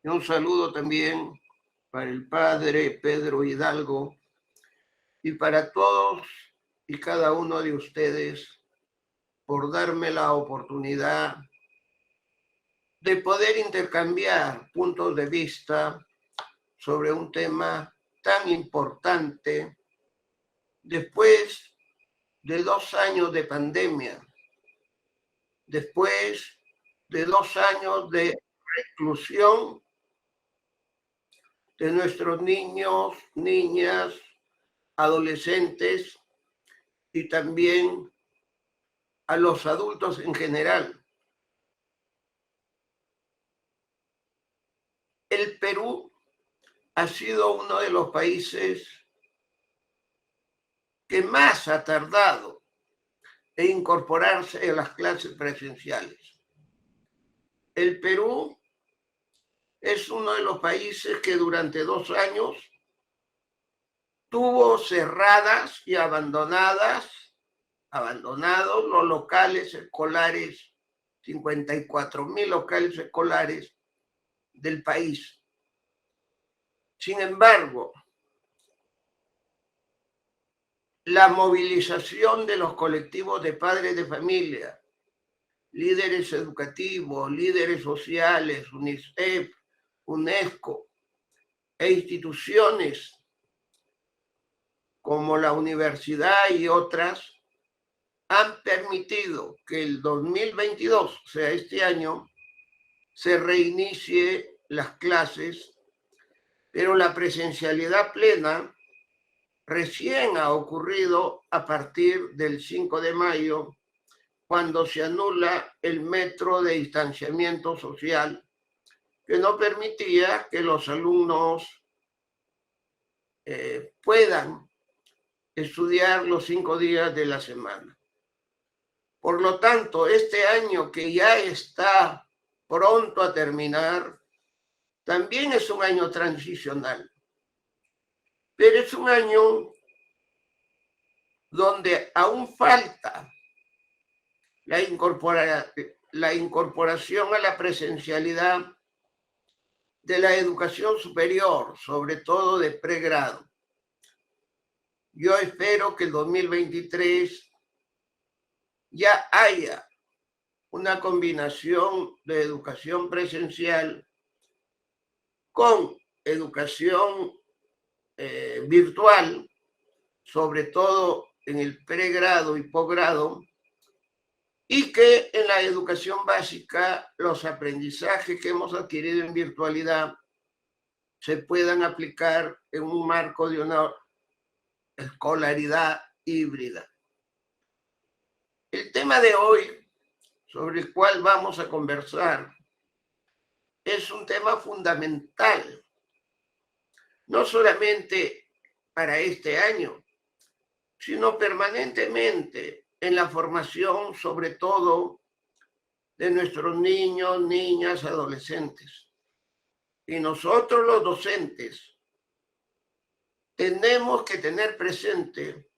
Y un saludo también para el padre Pedro Hidalgo y para todos y cada uno de ustedes por darme la oportunidad de poder intercambiar puntos de vista sobre un tema tan importante después de 2 años de pandemia, después de 2 años de reclusión de nuestros niños, niñas, adolescentes y también a los adultos en general. El Perú ha sido uno de los países que más ha tardado en incorporarse a las clases presenciales. El Perú es uno de los países que durante 2 años tuvo cerradas y abandonados los locales escolares, 54,000 locales escolares del país. Sin embargo, la movilización de los colectivos de padres de familia, líderes educativos, líderes sociales, UNICEF, UNESCO e instituciones como la universidad y otras han permitido que el 2022, o sea, este año, se reinicie las clases, pero la presencialidad plena recién ha ocurrido a partir del 5 de mayo, cuando se anula el metro de distanciamiento social que no permitía que los alumnos puedan estudiar los 5 días de la semana. Por lo tanto, este año que ya está pronto a terminar, también es un año transicional, pero es un año donde aún falta la incorporación a la presencialidad de la educación superior, sobre todo de pregrado. Yo espero que el 2023 ya haya una combinación de educación presencial con educación virtual, sobre todo en el pregrado y posgrado, y que en la educación básica los aprendizajes que hemos adquirido en virtualidad se puedan aplicar en un marco de una escolaridad híbrida. El tema de hoy, sobre el cual vamos a conversar, es un tema fundamental, no solamente para este año, sino permanentemente en la formación, sobre todo, de nuestros niños, niñas, adolescentes. Y nosotros los docentes tenemos que tener presente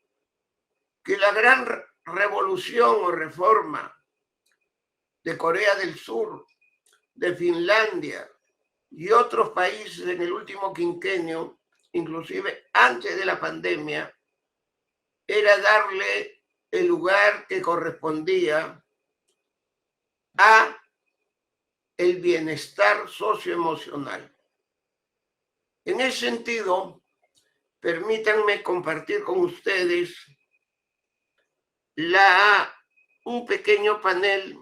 que la gran revolución o reforma de Corea del Sur, de Finlandia y otros países en el último quinquenio, inclusive antes de la pandemia, era darle el lugar que correspondía a el bienestar socioemocional. En ese sentido, permítanme compartir con ustedes un pequeño panel.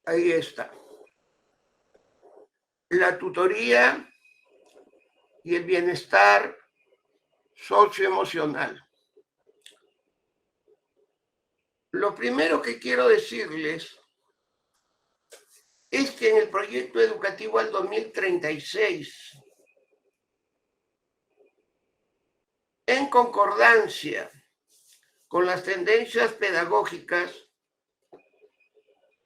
Ahí está. La tutoría y el bienestar socioemocional. Lo primero que quiero decirles es que en el proyecto educativo al 2036, en concordancia con las tendencias pedagógicas,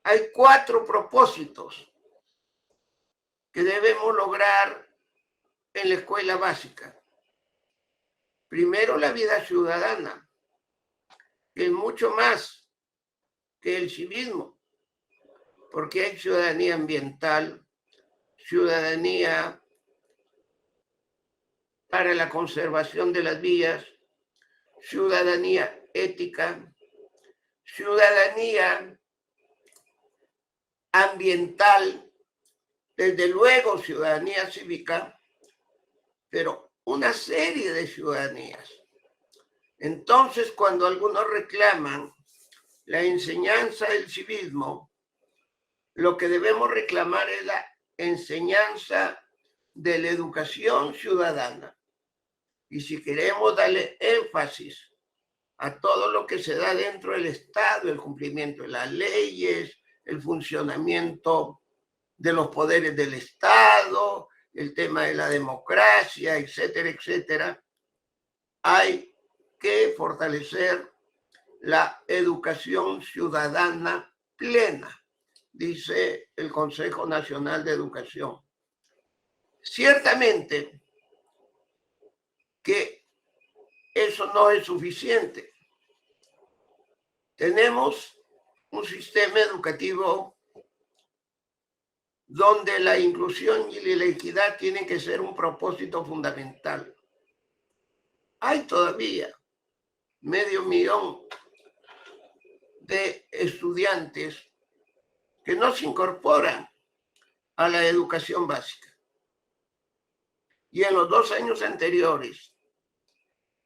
hay 4 propósitos que debemos lograr en la escuela básica. Primero, la vida ciudadana, que es mucho más que el civismo, porque hay ciudadanía ambiental, ciudadanía para la conservación de las vías, ciudadanía ética, ciudadanía ambiental, desde luego ciudadanía cívica, pero una serie de ciudadanías. Entonces, cuando algunos reclaman la enseñanza del civismo, lo que debemos reclamar es la enseñanza de la educación ciudadana. Y si queremos darle énfasis a todo lo que se da dentro del Estado, el cumplimiento de las leyes, el funcionamiento de los poderes del Estado, el tema de la democracia, etcétera, etcétera, hay que fortalecer la educación ciudadana plena, dice el Consejo Nacional de Educación. Ciertamente que eso no es suficiente. Tenemos un sistema educativo donde la inclusión y la equidad tienen que ser un propósito fundamental. Hay todavía 500,000 de estudiantes que no se incorporan a la educación básica. Y en los 2 años anteriores,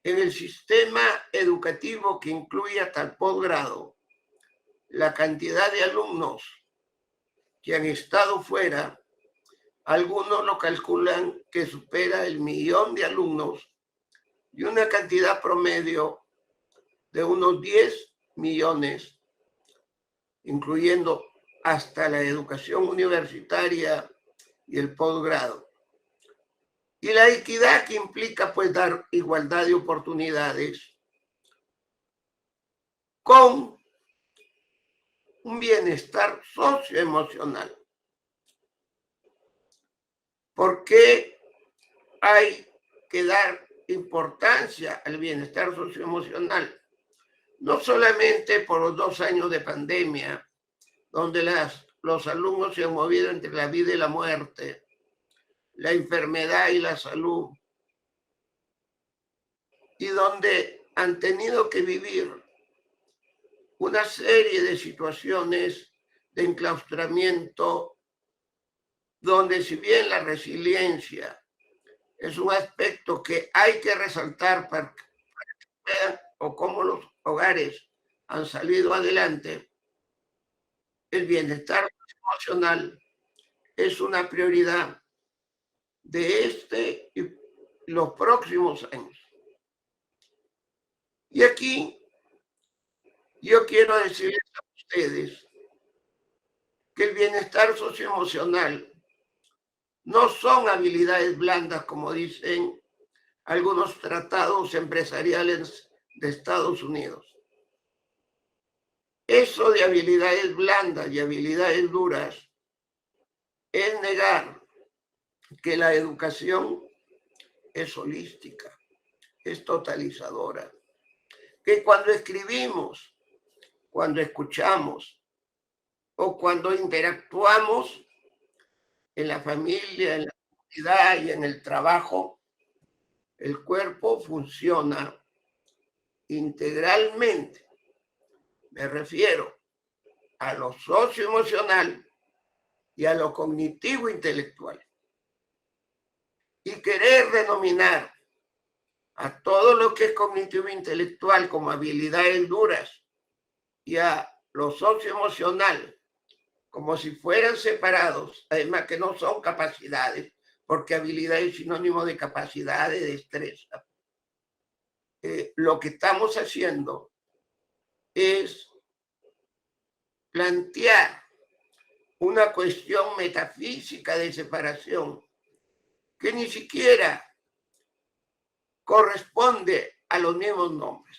en el sistema educativo que incluye hasta el posgrado, la cantidad de alumnos que han estado fuera, algunos lo calculan que supera el 1,000,000 de alumnos y una cantidad promedio de unos 10 millones, incluyendo hasta la educación universitaria y el posgrado. Y la equidad que implica pues dar igualdad de oportunidades con un bienestar socioemocional. ¿Por qué hay que dar importancia al bienestar socioemocional? No solamente por los 2 años de pandemia, donde los alumnos se han movido entre la vida y la muerte, la enfermedad y la salud, y donde han tenido que vivir una serie de situaciones de enclaustramiento, donde si bien la resiliencia es un aspecto que hay que resaltar para que vean o cómo los hogares han salido adelante, el bienestar emocional es una prioridad de este y los próximos años. Y aquí yo quiero decirles a ustedes que el bienestar socioemocional no son habilidades blandas, como dicen algunos tratados empresariales de Estados Unidos. Eso de habilidades blandas y habilidades duras es negar que la educación es holística, es totalizadora. Que cuando escribimos, cuando escuchamos o cuando interactuamos en la familia, en la comunidad y en el trabajo, el cuerpo funciona integralmente. Me refiero a lo socioemocional y a lo cognitivo intelectual. Y querer denominar a todo lo que es cognitivo intelectual como habilidades duras y a lo socioemocional como si fueran separados, además que no son capacidades, porque habilidad es sinónimo de capacidad, de destreza. Lo que estamos haciendo es plantear una cuestión metafísica de separación que ni siquiera corresponde a los mismos nombres.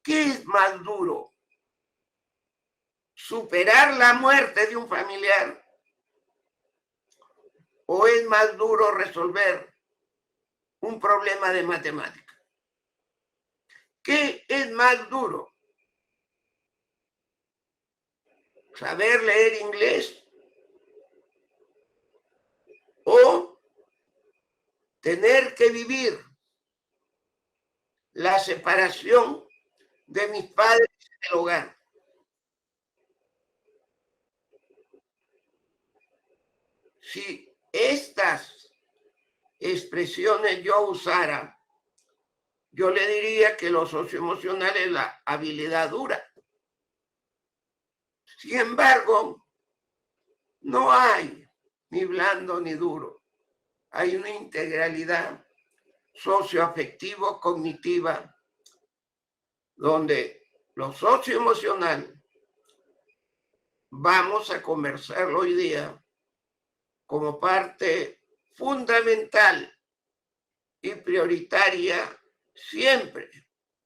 ¿Qué es más duro? ¿Superar la muerte de un familiar? ¿O es más duro resolver un problema de matemática? ¿Qué es más duro? saber leer inglés o tener que vivir la separación de mis padres del hogar. Si estas expresiones yo usara, yo le diría que lo socioemocional es la habilidad dura. Sin embargo, no hay ni blando ni duro. Hay una integralidad socioafectivo-cognitiva donde lo socioemocional vamos a conversarlo hoy día como parte fundamental y prioritaria siempre,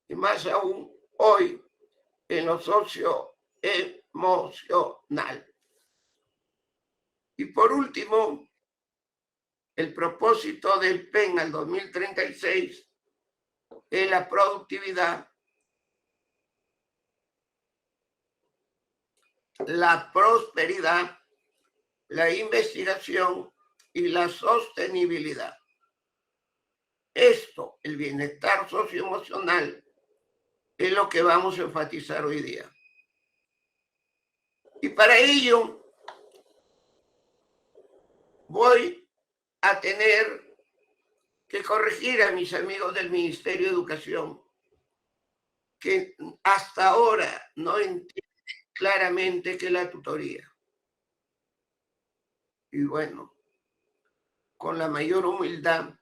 y más aún hoy, en lo socioemocional. Y por último, el propósito del PEN al 2036 es la productividad, la prosperidad, la investigación y la sostenibilidad. Esto, el bienestar socioemocional, es lo que vamos a enfatizar hoy día. Y para ello voy a tener que corregir a mis amigos del Ministerio de Educación que hasta ahora no entienden claramente qué es la tutoría. Y bueno, con la mayor humildad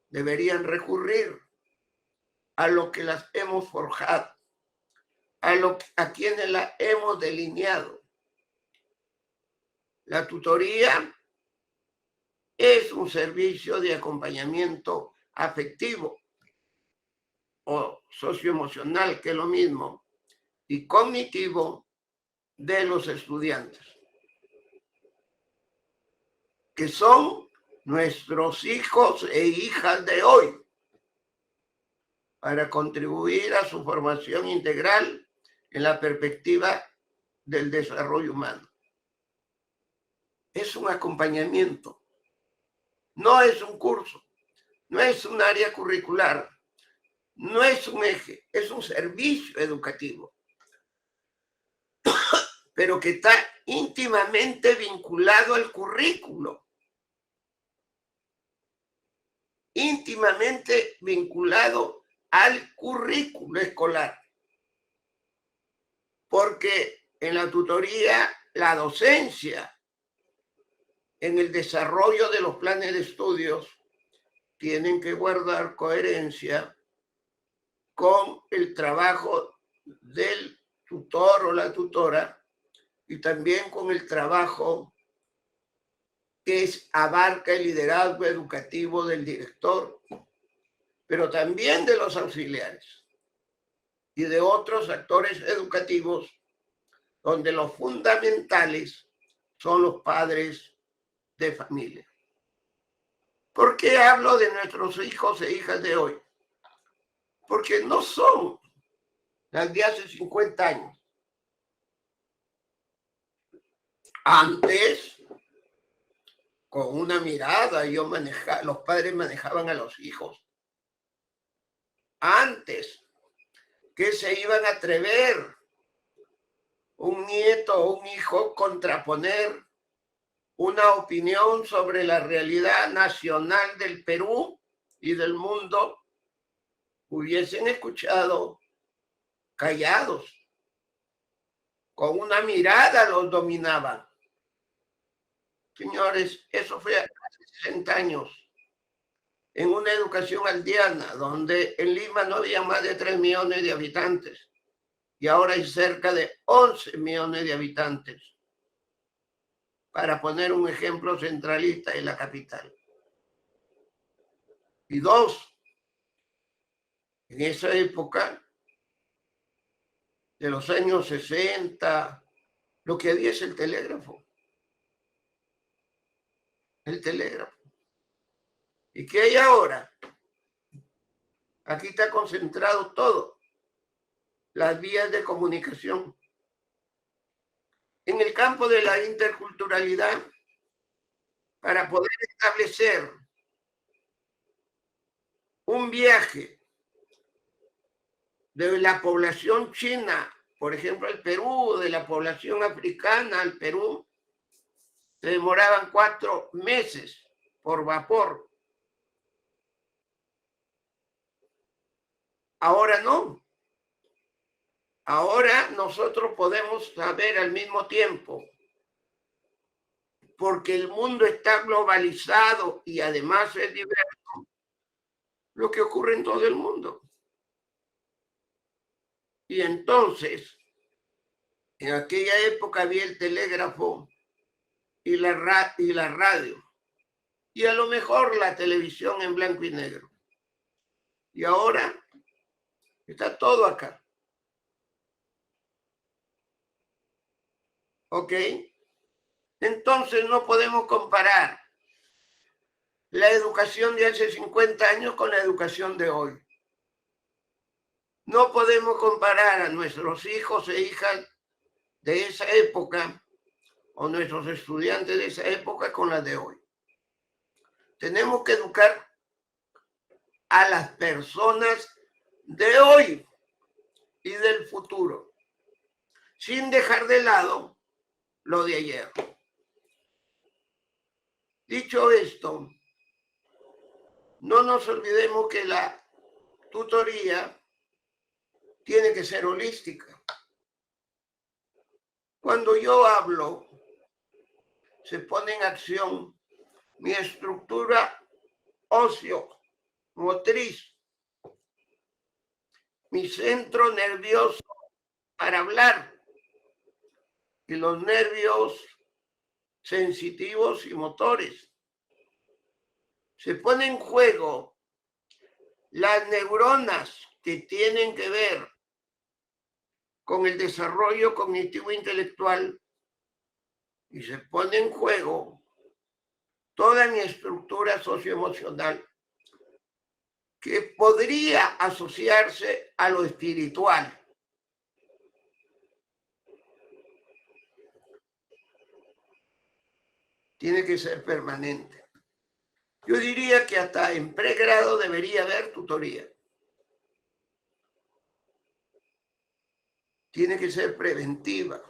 deberían recurrir a lo que las hemos forjado, a quienes la hemos delineado. La tutoría es un servicio de acompañamiento afectivo o socioemocional, que es lo mismo, y cognitivo de los estudiantes, que son nuestros hijos e hijas de hoy, para contribuir a su formación integral en la perspectiva del desarrollo humano. Es un acompañamiento, no es un curso, no es un área curricular, no es un eje, es un servicio educativo, pero que está íntimamente vinculado al currículo, íntimamente vinculado al currículo escolar. Porque en la tutoría, la docencia, en el desarrollo de los planes de estudios, tienen que guardar coherencia con el trabajo del tutor o la tutora y también con el trabajo que abarca el liderazgo educativo del director, pero también de los auxiliares y de otros actores educativos, donde los fundamentales son los padres de familia. ¿Por qué hablo de nuestros hijos e hijas de hoy? Porque no son las de hace 50 años. Antes, con una mirada, los padres manejaban a los hijos. Antes, que se iban a atrever un nieto o un hijo contraponer una opinión sobre la realidad nacional del Perú y del mundo, hubiesen escuchado callados, con una mirada los dominaban. Señores, eso fue hace 60 años, en una educación aldeana, donde en Lima no había más de 3 millones de habitantes, y ahora hay cerca de 11 millones de habitantes, para poner un ejemplo centralista en la capital. Y dos, en esa época, de los años 60, lo que había es el telégrafo. El telégrafo. ¿Y qué hay ahora? Aquí está concentrado todo. Las vías de comunicación. en el campo de la interculturalidad para poder establecer un viaje de la población china, por ejemplo, al Perú, de la población africana al Perú, se demoraban 4 meses por vapor. Ahora no. Ahora nosotros podemos saber al mismo tiempo, porque el mundo está globalizado y además es diverso, lo que ocurre en todo el mundo. Y entonces, en aquella época había el telégrafo y la radio, y a lo mejor la televisión en blanco y negro. Y ahora está todo acá. ¿Ok? Entonces no podemos comparar la educación de hace 50 años con la educación de hoy. No podemos comparar a nuestros hijos e hijas de esa época o nuestros estudiantes de esa época con las de hoy. Tenemos que educar a las personas de hoy y del futuro, sin dejar de lado lo de ayer. Dicho esto, no nos olvidemos que la tutoría tiene que ser holística. Cuando yo hablo, se pone en acción mi estructura óseo-motriz, mi centro nervioso para hablar y los nervios sensitivos y motores. Se pone en juego las neuronas que tienen que ver con el desarrollo cognitivo intelectual y se pone en juego toda mi estructura socioemocional que podría asociarse a lo espiritual. Tiene que ser permanente. Yo diría que hasta en pregrado debería haber tutoría. Tiene que ser preventiva.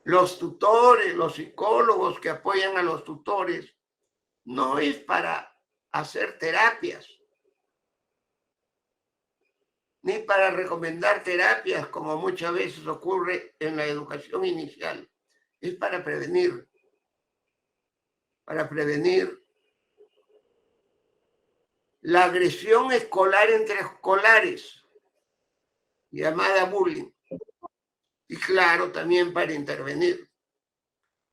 Los tutores, los psicólogos que apoyan a los tutores, no es para hacer terapias, ni para recomendar terapias, como muchas veces ocurre en la educación inicial. Es para prevenir la agresión escolar entre escolares, llamada bullying. Y claro, también para intervenir.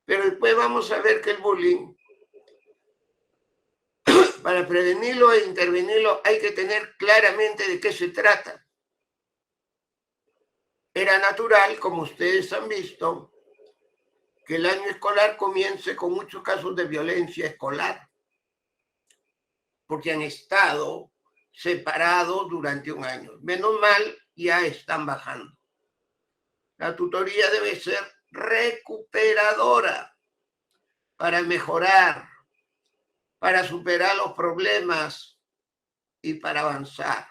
Pero después vamos a ver que el bullying, para prevenirlo e intervenirlo, hay que tener claramente de qué se trata. Era natural, como ustedes han visto, que el año escolar comience con muchos casos de violencia escolar, porque han estado separados durante un año. Menos mal, ya están bajando. La tutoría debe ser recuperadora para mejorar, para superar los problemas y para avanzar.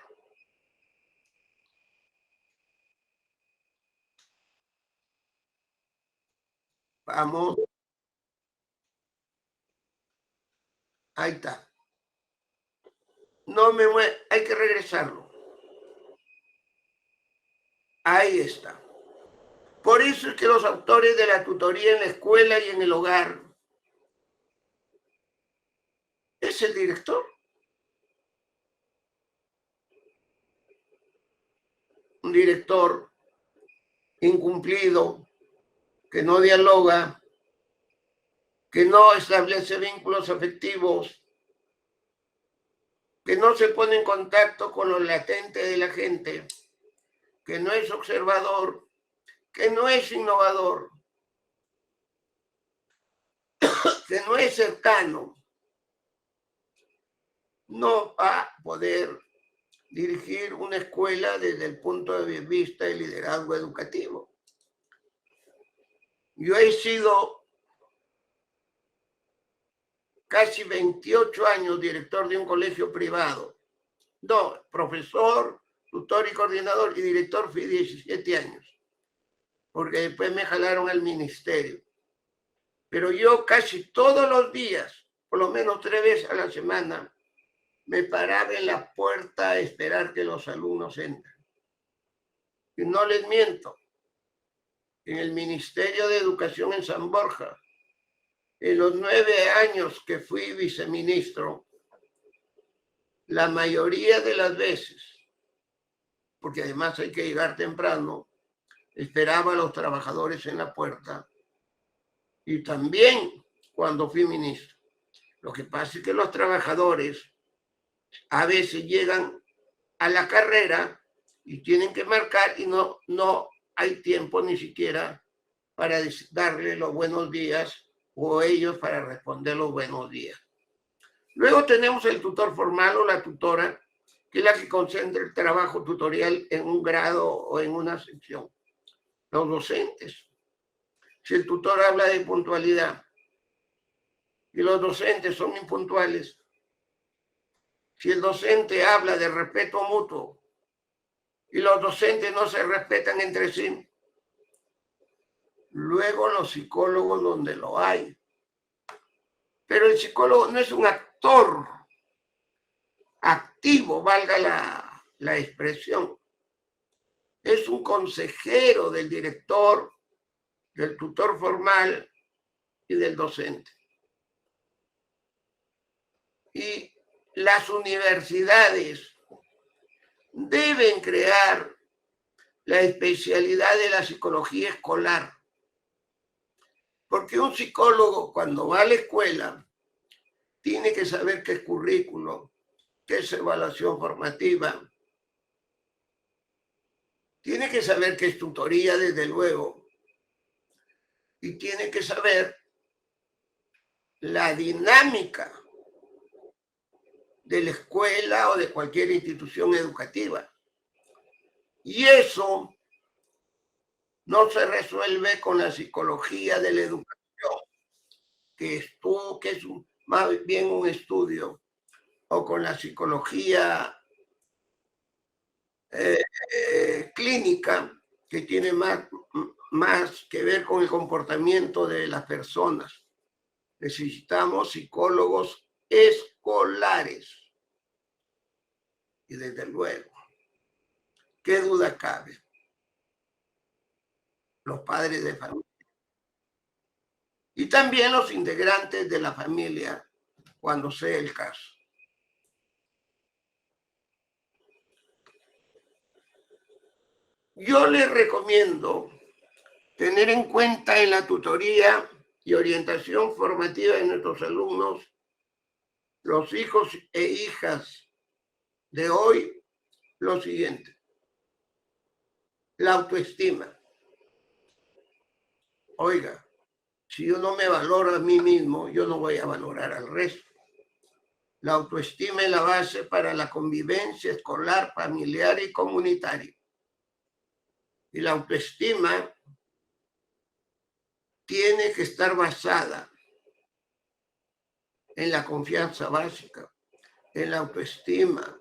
Vamos. Ahí está. No me mueve, hay que regresarlo. Ahí está. Por eso es que los autores de la tutoría en la escuela y en el hogar es el director. Un director incumplido, que no dialoga, que no establece vínculos afectivos, que no se pone en contacto con lo latente de la gente, que no es observador, que no es innovador, que no es cercano, no va a poder dirigir una escuela desde el punto de vista del liderazgo educativo. Yo he sido casi 28 años director de un colegio privado. No, profesor, tutor y coordinador, y director fui 17 años, porque después me jalaron al ministerio. Pero yo casi todos los días, por lo menos 3 veces a la semana, me paraba en la puerta a esperar que los alumnos entren. Y no les miento, en el Ministerio de Educación en San Borja, en los 9 años que fui viceministro, la mayoría de las veces, porque además hay que llegar temprano, esperaba a los trabajadores en la puerta, y también cuando fui ministro. Lo que pasa es que los trabajadores a veces llegan a la carrera y tienen que marcar y no hay tiempo ni siquiera para darle los buenos días o ellos para responder los buenos días. Luego tenemos el tutor formal o la tutora, que es la que concentra el trabajo tutorial en un grado o en una sección. Los docentes. Si el tutor habla de puntualidad y los docentes son impuntuales, si el docente habla de respeto mutuo y los docentes no se respetan entre sí, luego los psicólogos donde lo hay. Pero el psicólogo no es un actor activo, valga la expresión. Es un consejero del director, del tutor formal y del docente. Y las universidades deben crear la especialidad de la psicología escolar. Porque un psicólogo cuando va a la escuela tiene que saber qué es currículo, qué es evaluación formativa, tiene que saber qué es tutoría, desde luego, y tiene que saber la dinámica de la escuela o de cualquier institución educativa. Y eso no se resuelve con la psicología de la educación, que es más bien un estudio, o con la psicología clínica, que tiene más que ver con el comportamiento de las personas. Necesitamos psicólogos escolares. Y desde luego, ¿qué duda cabe? Los padres de familia. Y también los integrantes de la familia, cuando sea el caso. Yo les recomiendo tener en cuenta en la tutoría y orientación formativa de nuestros alumnos, los hijos e hijas de hoy, lo siguiente: la autoestima. Oiga, si yo no me valoro a mí mismo, yo no voy a valorar al resto. La autoestima es la base para la convivencia escolar, familiar y comunitaria. Y la autoestima tiene que estar basada en la confianza básica, en la autoestima,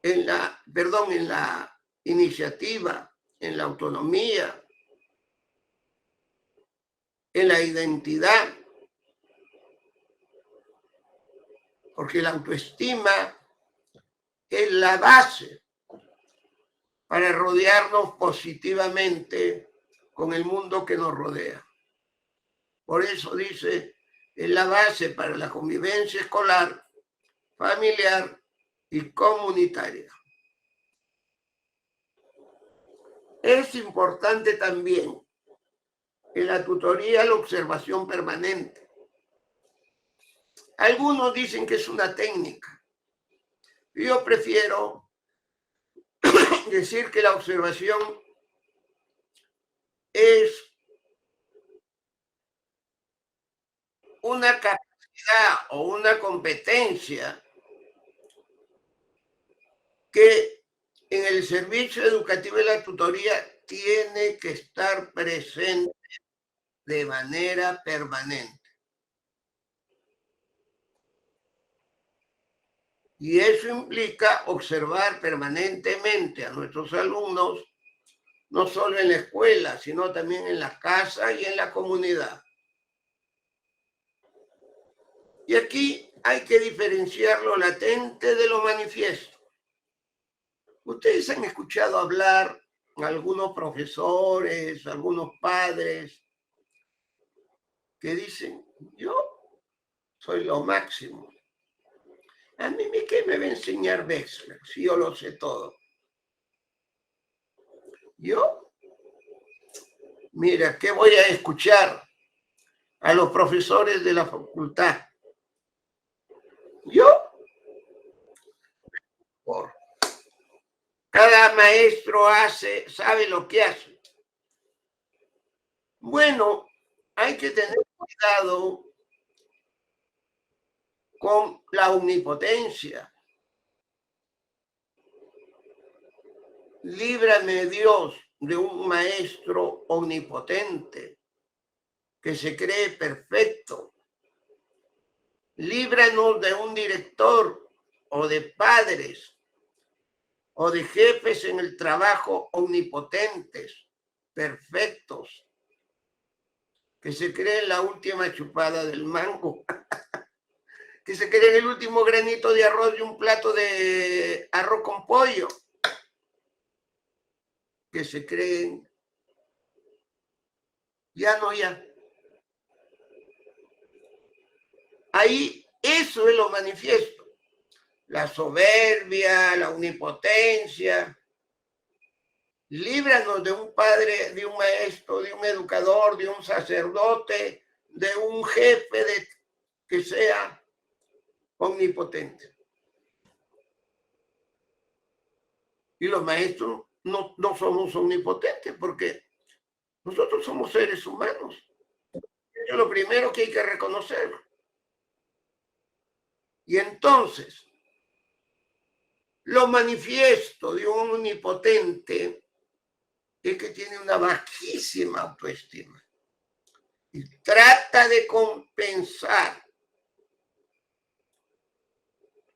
en la iniciativa, en la autonomía, en la identidad. Porque la autoestima es la base para rodearnos positivamente con el mundo que nos rodea. Por eso dice, es la base para la convivencia escolar, familiar y comunitaria. Es importante también en la tutoría la observación permanente. Algunos dicen que es una técnica. Yo prefiero decir que la observación es una capacidad o una competencia que en el servicio educativo y la tutoría tiene que estar presente de manera permanente. Y eso implica observar permanentemente a nuestros alumnos, no solo en la escuela, sino también en la casa y en la comunidad. Y aquí hay que diferenciar lo latente de lo manifiesto. Ustedes han escuchado hablar a algunos profesores, algunos padres, que dicen, yo soy lo máximo. A mí, ¿qué me va a enseñar Wechsler si yo lo sé todo? Yo, mira, ¿qué voy a escuchar a los profesores de la facultad? Yo, por cada maestro sabe lo que hace. Bueno, hay que tener cuidado con la omnipotencia. Líbrame, Dios, de un maestro omnipotente que se cree perfecto. Líbranos de un director o de padres o de jefes en el trabajo omnipotentes, perfectos, que se creen la última chupada del mango, que se creen el último granito de arroz de un plato de arroz con pollo, que se creen ya. Ahí eso es lo manifiesto. La soberbia, la omnipotencia. Líbranos de un padre, de un maestro, de un educador, de un sacerdote, de un jefe que sea omnipotente. Y los maestros no somos omnipotentes porque nosotros somos seres humanos. Eso es lo primero que hay que reconocer. Y entonces, lo manifiesto de un omnipotente es que tiene una bajísima autoestima y trata de compensar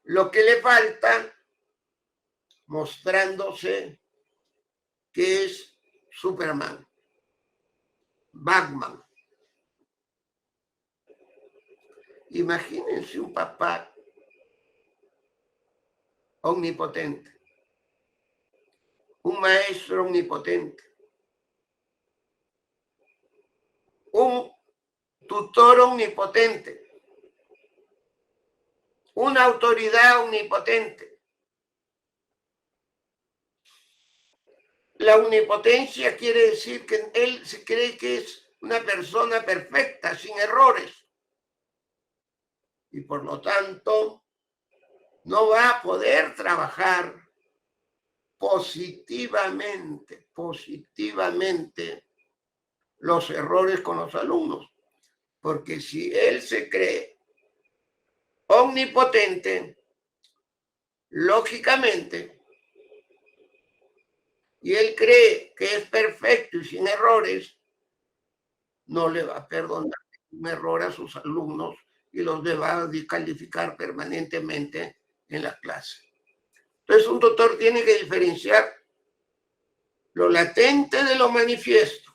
lo que le falta mostrándose que es Superman, Batman. Imagínense un papá omnipotente, un maestro omnipotente, un tutor omnipotente, una autoridad omnipotente. La omnipotencia quiere decir que él se cree que es una persona perfecta, sin errores. Y por lo tanto, no va a poder trabajar positivamente los errores con los alumnos. Porque si él se cree omnipotente, lógicamente, y él cree que es perfecto y sin errores, no le va a perdonar un error a sus alumnos y los va a descalificar permanentemente en la clase. Entonces, un tutor tiene que diferenciar lo latente de lo manifiesto.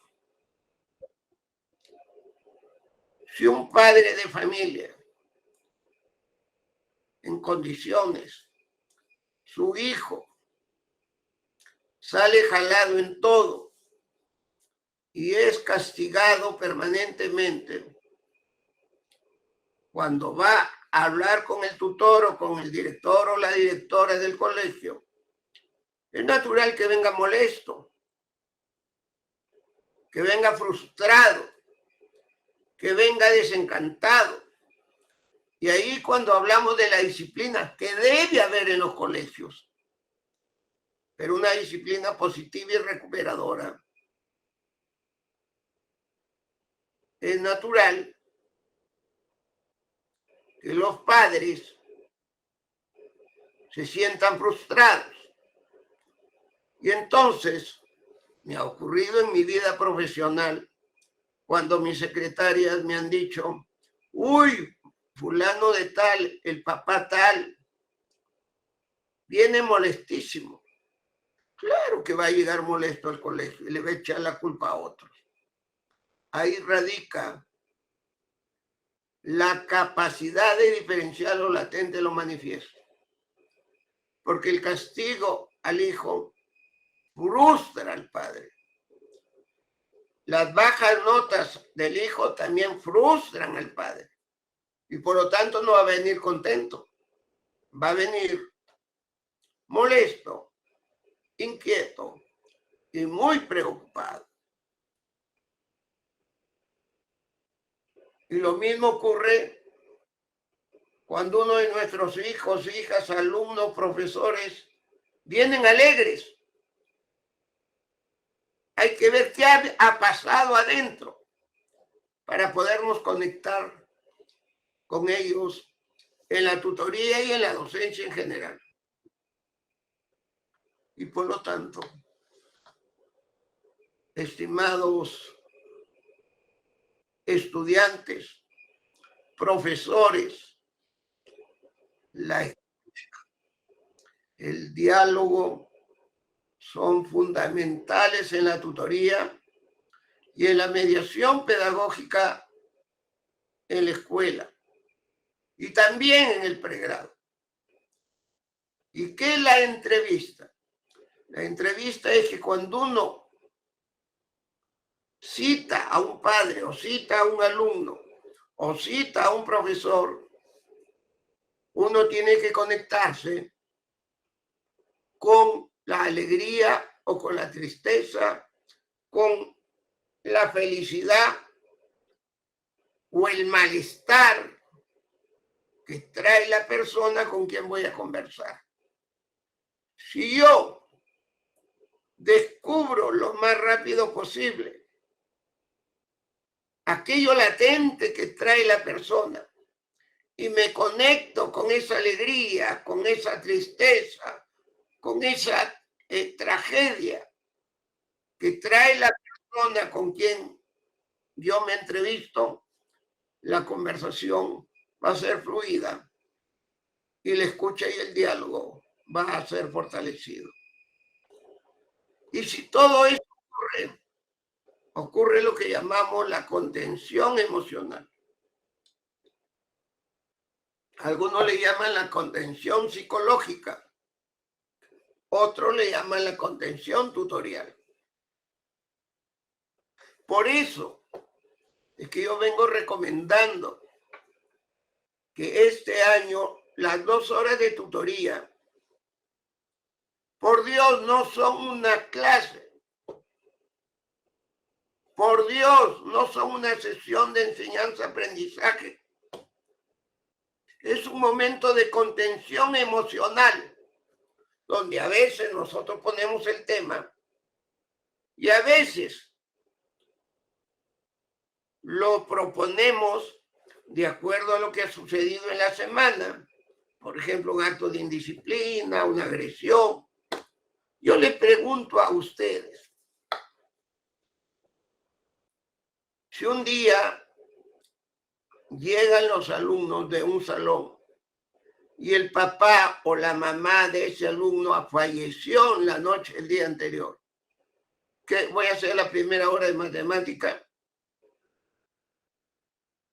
Si un padre de familia en condiciones, su hijo sale jalado en todo y es castigado permanentemente, cuando va a hablar con el tutor o con el director o la directora del colegio, es natural que venga molesto, que venga frustrado, que venga desencantado. Y ahí cuando hablamos de la disciplina que debe haber en los colegios, pero una disciplina positiva y recuperadora, es natural que los padres se sientan frustrados. Y entonces me ha ocurrido en mi vida profesional cuando mis secretarias me han dicho, uy, fulano de tal, el papá tal, viene molestísimo. Claro que va a llegar molesto al colegio y le va a echar la culpa a otros. Ahí radica la capacidad de diferenciar lo latente de lo manifiesto. Porque el castigo al hijo frustra al padre. Las bajas notas del hijo también frustran al padre. Y por lo tanto no va a venir contento. Va a venir molesto, inquieto y muy preocupado. Y lo mismo ocurre cuando uno de nuestros hijos, hijas, alumnos, profesores, vienen alegres. Hay que ver qué ha pasado adentro para podernos conectar con ellos en la tutoría y en la docencia en general. Y por lo tanto, estimados estudiantes, profesores, el diálogo son fundamentales en la tutoría y en la mediación pedagógica en la escuela y también en el pregrado. ¿Y qué es la entrevista? La entrevista es que cuando uno cita a un padre o cita a un alumno o cita a un profesor, uno tiene que conectarse con la alegría o con la tristeza, con la felicidad o el malestar que trae la persona con quien voy a conversar. Si yo descubro lo más rápido posible aquello latente que trae la persona y me conecto con esa alegría, con esa tristeza, con esa tragedia que trae la persona con quien yo me entrevisto, la conversación va a ser fluida y la escucha y el diálogo va a ser fortalecido. Y si todo eso ocurre lo que llamamos la contención emocional. Algunos le llaman la contención psicológica, otros le llaman la contención tutorial. Por eso es que yo vengo recomendando que este año las 2 horas de tutoría, por Dios, no son una clase. Por Dios, no son una sesión de enseñanza-aprendizaje. Es un momento de contención emocional, donde a veces nosotros ponemos el tema y a veces lo proponemos de acuerdo a lo que ha sucedido en la semana. Por ejemplo, un acto de indisciplina, una agresión. Yo le pregunto a ustedes, si un día llegan los alumnos de un salón y el papá o la mamá de ese alumno falleció en la noche, el día anterior, ¿qué voy a hacer la primera hora de matemática?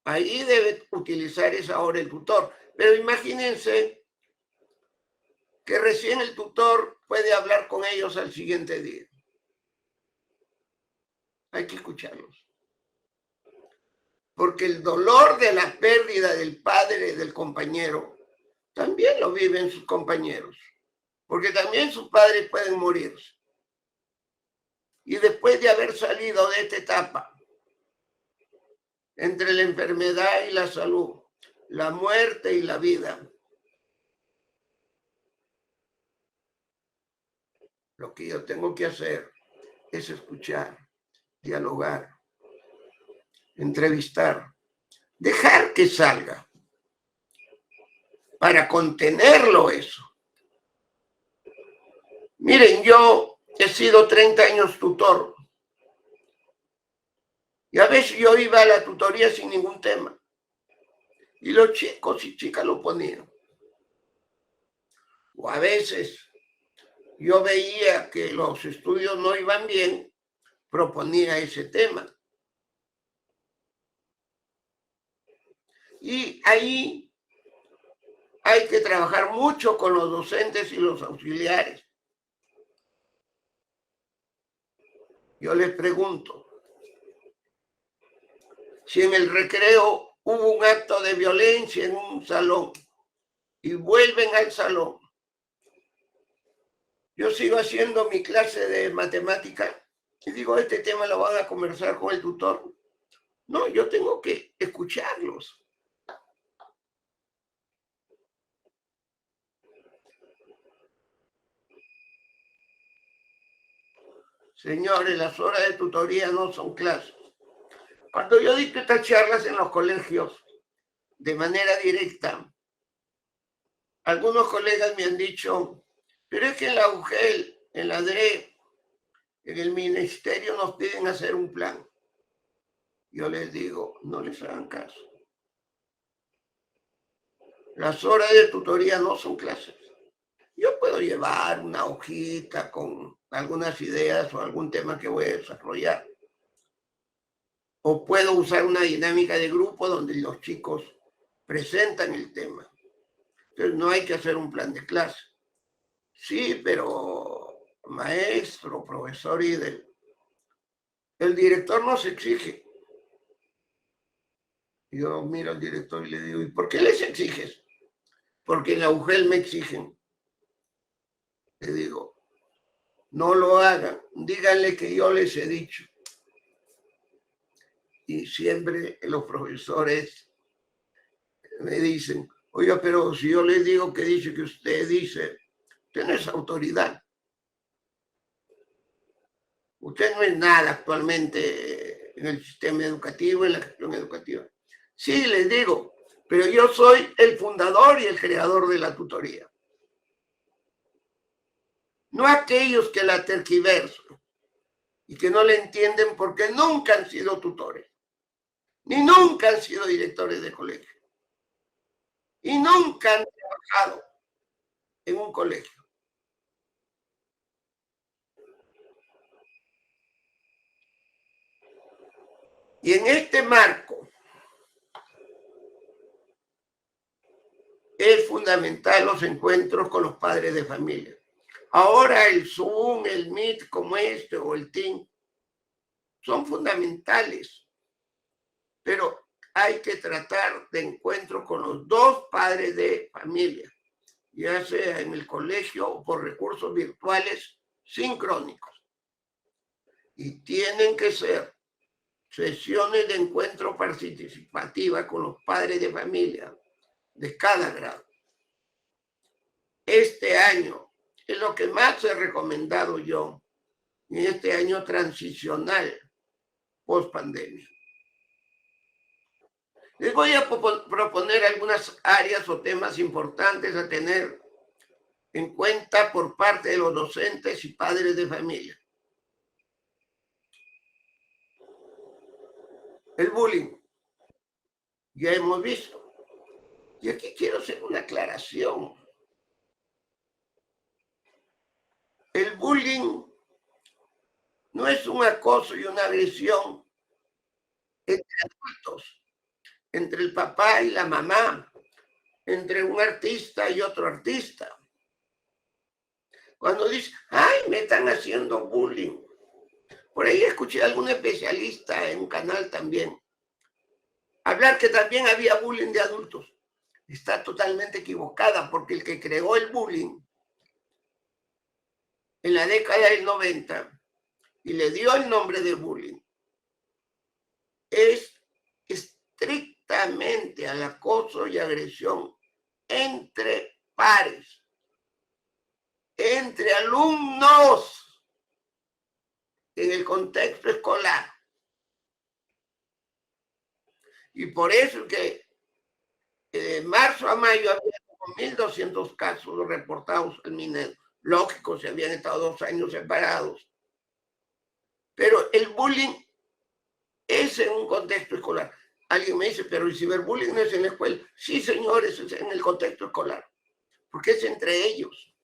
Ahí debe utilizar esa hora el tutor. Pero imagínense que recién el tutor puede hablar con ellos al siguiente día. Hay que escucharlos. Porque el dolor de la pérdida del padre del compañero también lo viven sus compañeros. Porque también sus padres pueden morirse. Y después de haber salido de esta etapa, entre la enfermedad y la salud, la muerte y la vida, lo que yo tengo que hacer es escuchar, dialogar, entrevistar, dejar que salga para contenerlo eso. Miren, yo he sido 30 años tutor Y a veces yo iba a la tutoría sin ningún tema. Y los chicos y chicas lo ponían. O a veces yo veía que los estudios no iban bien, proponía ese tema. Y ahí hay que trabajar mucho con los docentes y los auxiliares. Yo les pregunto, si en el recreo hubo un acto de violencia en un salón y vuelven al salón, yo sigo haciendo mi clase de matemática y digo, este tema lo van a conversar con el tutor. No, yo tengo que escucharlos. Señores, las horas de tutoría no son clases. Cuando yo dicto estas charlas en los colegios de manera directa, algunos colegas me han dicho, pero es que en la UGEL, en la DRE, en el ministerio nos piden hacer un plan. Yo les digo, no les hagan caso. Las horas de tutoría no son clases. Yo puedo llevar una hojita con algunas ideas o algún tema que voy a desarrollar. O puedo usar una dinámica de grupo donde los chicos presentan el tema. Entonces no hay que hacer un plan de clase. Sí, pero maestro, profesor el director nos exige. Yo miro al director y le digo, ¿y por qué les exiges? Porque en la UGEL me exigen. Le digo, no lo hagan, díganle que yo les he dicho. Y siempre los profesores me dicen, oiga, pero si yo les digo que dice que usted dice, usted no es autoridad. Usted no es nada actualmente en el sistema educativo, en la gestión educativa. Sí, les digo, pero yo soy el fundador y el creador de la tutoría. No aquellos que la tergiversan y que no le entienden porque nunca han sido tutores, ni nunca han sido directores de colegio, y nunca han trabajado en un colegio. Y en este marco es fundamental los encuentros con los padres de familia. Ahora el Zoom, el Meet como este o el Team son fundamentales, pero hay que tratar de encuentro con los dos padres de familia, ya sea en el colegio o por recursos virtuales sincrónicos. Y tienen que ser sesiones de encuentro participativa con los padres de familia de cada grado. Este año es lo que más he recomendado yo en este año transicional post pandemia. Les voy a proponer algunas áreas o temas importantes a tener en cuenta por parte de los docentes y padres de familia. El bullying, ya hemos visto. Y aquí quiero hacer una aclaración. El bullying no es un acoso y una agresión entre adultos, entre el papá y la mamá, entre un artista y otro artista. Cuando dice, ay, me están haciendo bullying. Por ahí escuché a algún especialista en un canal también hablar que también había bullying de adultos. Está totalmente equivocada porque el que creó el bullying en la década del 90 y le dio el nombre de bullying es estrictamente al acoso y agresión entre pares, entre alumnos en el contexto escolar. Y por eso que de marzo a mayo había como 1.200 casos reportados al Minedo. Lógico, se habían estado 2 años separados. Pero el bullying, ese contexto escolar. Alguien me dice, pero el ciberbullying no es en la escuela. Sí, señores, es en el contexto escolar, porque es entre ellos.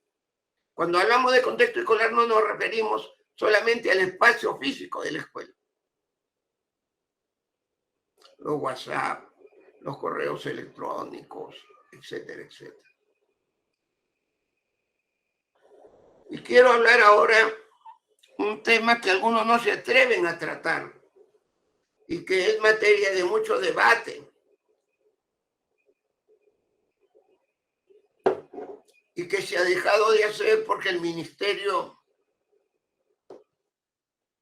Cuando hablamos de contexto escolar no nos referimos solamente al espacio físico de la escuela. Los WhatsApp, los correos electrónicos, etcétera, etcétera. Y quiero hablar ahora un tema que algunos no se atreven a tratar y que es materia de mucho debate y que se ha dejado de hacer porque el ministerio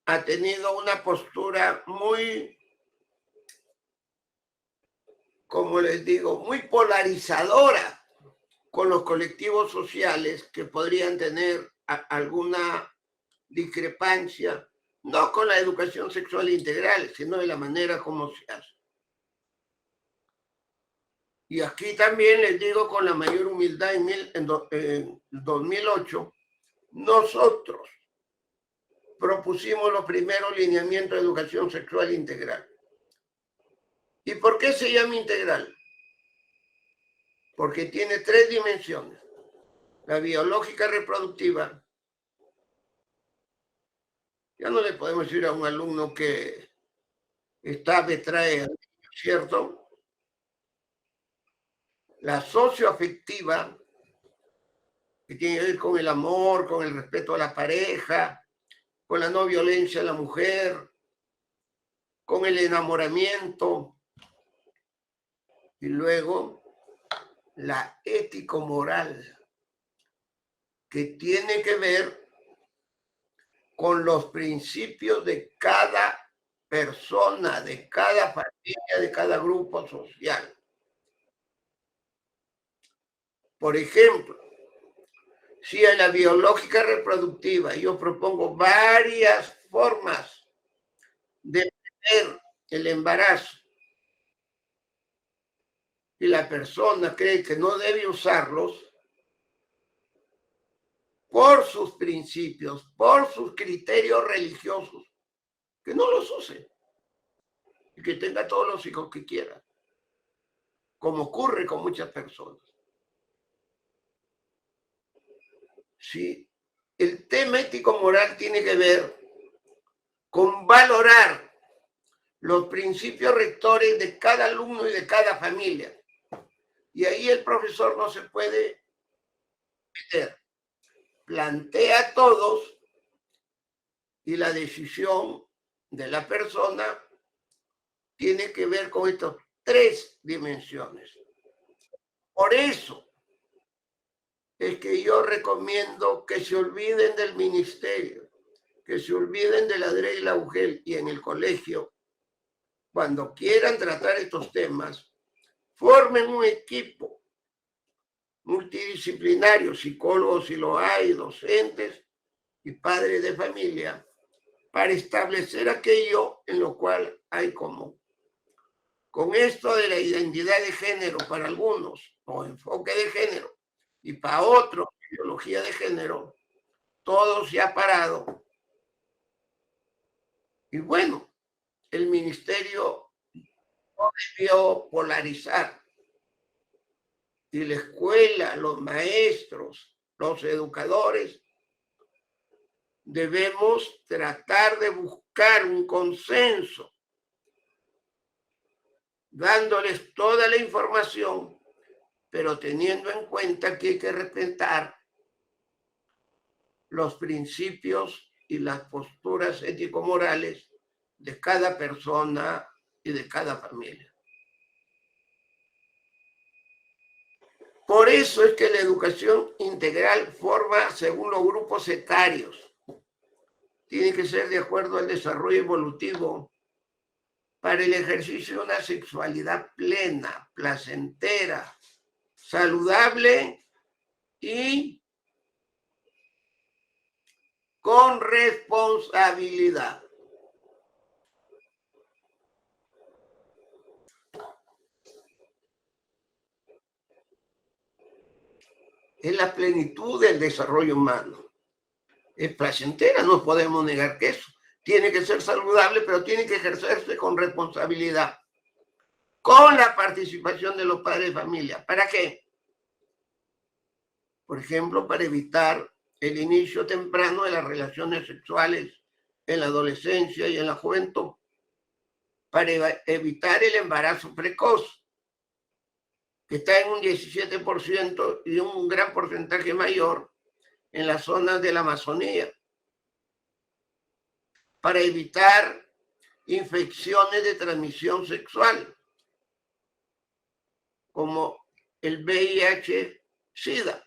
ha tenido una postura muy, como les digo, muy polarizadora con los colectivos sociales que podrían tener alguna discrepancia, no con la educación sexual integral, sino de la manera como se hace. Y aquí también les digo con la mayor humildad, en 2008, nosotros propusimos los primeros lineamientos de educación sexual integral. ¿Y por qué se llama integral? Porque tiene 3 dimensiones. La biológica reproductiva. Ya no le podemos decir a un alumno que está betrae, ¿cierto? La socioafectiva, que tiene que ver con el amor, con el respeto a la pareja, con la no violencia a la mujer, con el enamoramiento, y luego la ético-moral, que tiene que ver con los principios de cada persona, de cada familia, de cada grupo social. Por ejemplo, si en la biológica reproductiva yo propongo varias formas de prever el embarazo y la persona cree que no debe usarlos por sus principios, por sus criterios religiosos, que no los use y que tenga todos los hijos que quiera, como ocurre con muchas personas. Sí, el tema ético-moral tiene que ver con valorar los principios rectores de cada alumno y de cada familia. Y ahí el profesor no se puede meter. Plantea a todos y la decisión de la persona tiene que ver con estas 3 dimensiones. Por eso es que yo recomiendo que se olviden del ministerio, que se olviden de la DRE y la UGEL, y en el colegio, cuando quieran tratar estos temas, formen un equipo multidisciplinario, psicólogos si lo hay, docentes y padres de familia, para establecer aquello en lo cual hay común. Con esto de la identidad de género para algunos, o enfoque de género, y para otros, ideología de género, todo se ha parado. Y bueno, el ministerio no debió polarizar. Y la escuela, los maestros, los educadores, debemos tratar de buscar un consenso, dándoles toda la información, pero teniendo en cuenta que hay que respetar los principios y las posturas ético-morales de cada persona y de cada familia. Por eso es que la educación integral forma según los grupos etarios. Tiene que ser de acuerdo al desarrollo evolutivo para el ejercicio de una sexualidad plena, placentera, saludable y con responsabilidad. Es la plenitud del desarrollo humano. Es placentera, no podemos negar que eso, tiene que ser saludable, pero tiene que ejercerse con responsabilidad, con la participación de los padres de familia. ¿Para qué? Por ejemplo, para evitar el inicio temprano de las relaciones sexuales en la adolescencia y en la juventud, para evitar el embarazo precoz, que está en un 17% y un gran porcentaje mayor en las zonas de la Amazonía, para evitar infecciones de transmisión sexual, como el VIH-Sida,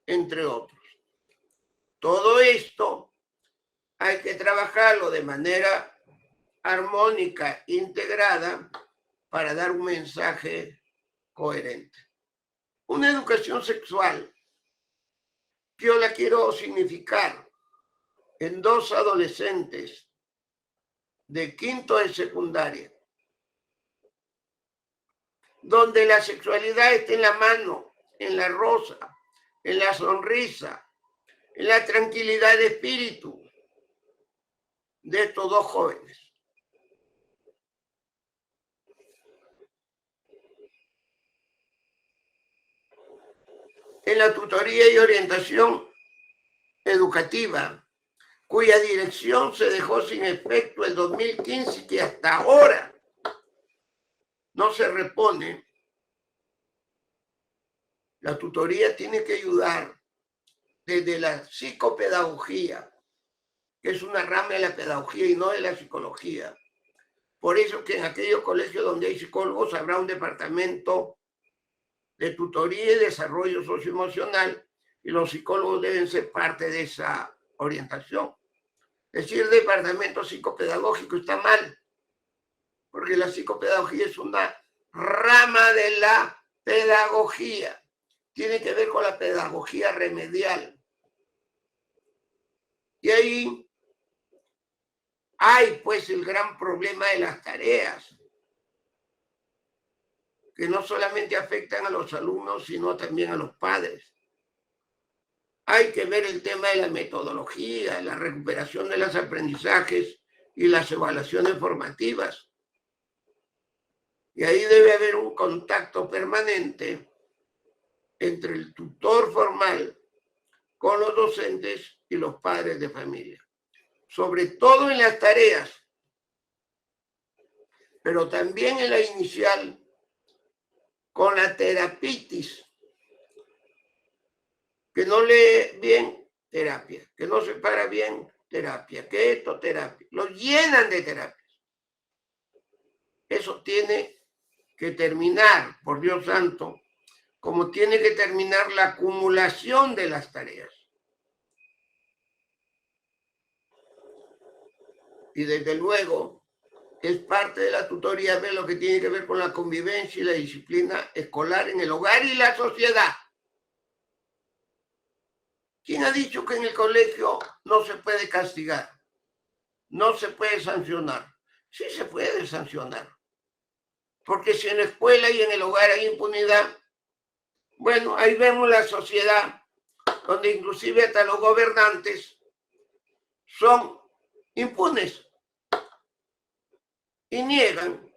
entre otros. Todo esto hay que trabajarlo de manera armónica, integrada, para dar un mensaje coherente. Una educación sexual, yo la quiero significar en dos adolescentes de quinto de secundaria, donde la sexualidad está en la mano, en la rosa, en la sonrisa, en la tranquilidad de espíritu de estos dos jóvenes. En la tutoría y orientación educativa, cuya dirección se dejó sin efecto el 2015 y que hasta ahora no se repone, la tutoría tiene que ayudar desde la psicopedagogía, que es una rama de la pedagogía y no de la psicología. Por eso que en aquellos colegios donde hay psicólogos habrá un departamento de tutoría y desarrollo socioemocional y los psicólogos deben ser parte de esa orientación. Decir departamento psicopedagógico está mal, porque la psicopedagogía es una rama de la pedagogía. Tiene que ver con la pedagogía remedial. Y ahí hay pues el gran problema de las tareas, que no solamente afectan a los alumnos, sino también a los padres. Hay que ver el tema de la metodología, la recuperación de los aprendizajes y las evaluaciones formativas. Y ahí debe haber un contacto permanente entre el tutor formal con los docentes y los padres de familia, sobre todo en las tareas, pero también en la inicial con la terapitis, que no lee bien, terapia, que no se para bien, terapia, que esto, terapia, lo llenan de terapias. Eso tiene que terminar, por Dios santo, como tiene que terminar la acumulación de las tareas. Y desde luego, es parte de la tutoría ver lo que tiene que ver con la convivencia y la disciplina escolar en el hogar y la sociedad. ¿Quién ha dicho que en el colegio no se puede castigar? No se puede sancionar. Sí se puede sancionar. Porque si en la escuela y en el hogar hay impunidad, bueno, ahí vemos la sociedad donde inclusive hasta los gobernantes son impunes y niegan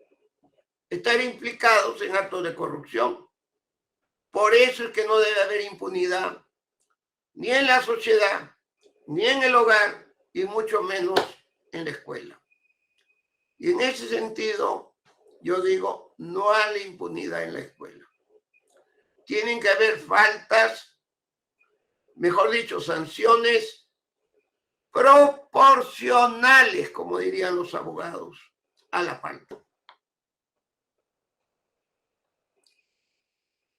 estar implicados en actos de corrupción. Por eso es que no debe haber impunidad ni en la sociedad, ni en el hogar, y mucho menos en la escuela. Y en ese sentido, yo digo, no a la impunidad en la escuela. Tienen que haber faltas, mejor dicho, sanciones proporcionales, como dirían los abogados, a la falta.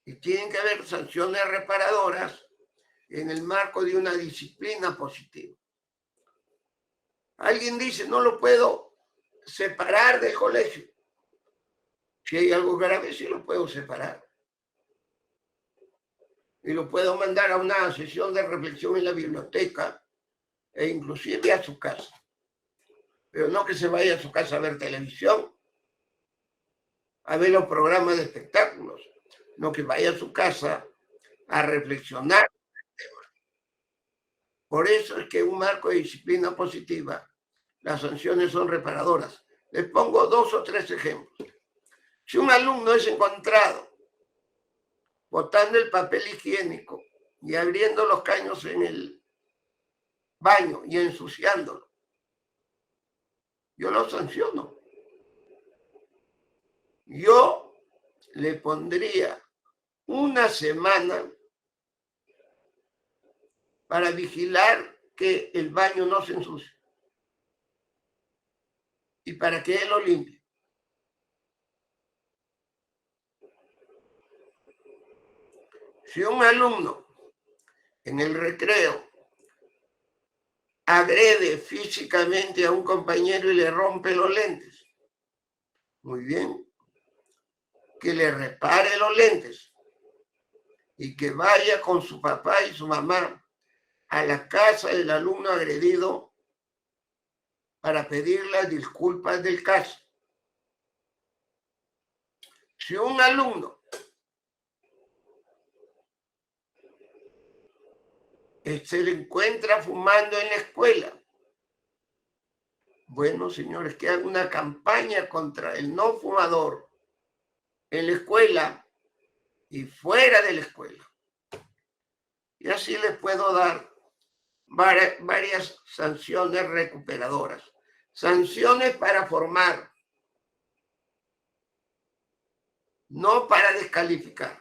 Y tienen que haber sanciones reparadoras en el marco de una disciplina positiva. Alguien dice, no lo puedo separar del colegio. Si hay algo grave, sí lo puedo separar. Y lo puedo mandar a una sesión de reflexión en la biblioteca e inclusive a su casa. Pero no que se vaya a su casa a ver televisión, a ver los programas de espectáculos, no que vaya a su casa a reflexionar. Por eso es que un marco de disciplina positiva las sanciones son reparadoras. Les pongo 2 o 3 ejemplos. Si un alumno es encontrado botando el papel higiénico y abriendo los caños en el baño y ensuciándolo, yo lo sanciono. Yo le pondría una semana para vigilar que el baño no se ensucie y para que él lo limpie. Si un alumno en el recreo agrede físicamente a un compañero y le rompe los lentes, muy bien, que le repare los lentes y que vaya con su papá y su mamá a la casa del alumno agredido para pedir las disculpas del caso. Si un alumno se le encuentra fumando en la escuela, bueno, señores, que haga una campaña contra el no fumador en la escuela y fuera de la escuela. Y así les puedo dar varias sanciones recuperadoras. Sanciones para formar, no para descalificar.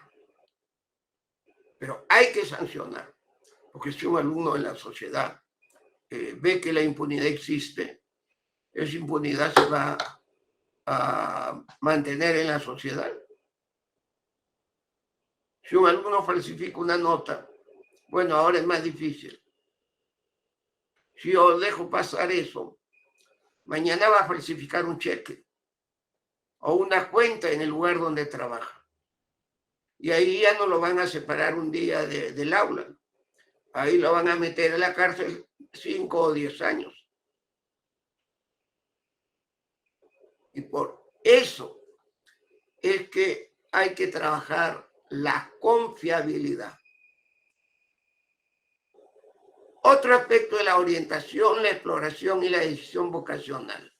Pero hay que sancionar, porque si un alumno en la sociedad ve que la impunidad existe, esa impunidad se va a mantener en la sociedad. Si un alumno falsifica una nota, bueno, ahora es más difícil. Si yo dejo pasar eso, mañana va a falsificar un cheque o una cuenta en el lugar donde trabaja. Y ahí ya no lo van a separar un día del aula. Ahí lo van a meter en la cárcel 5 o 10 años. Y por eso es que hay que trabajar la confiabilidad. Otro aspecto de la orientación, la exploración y la decisión vocacional.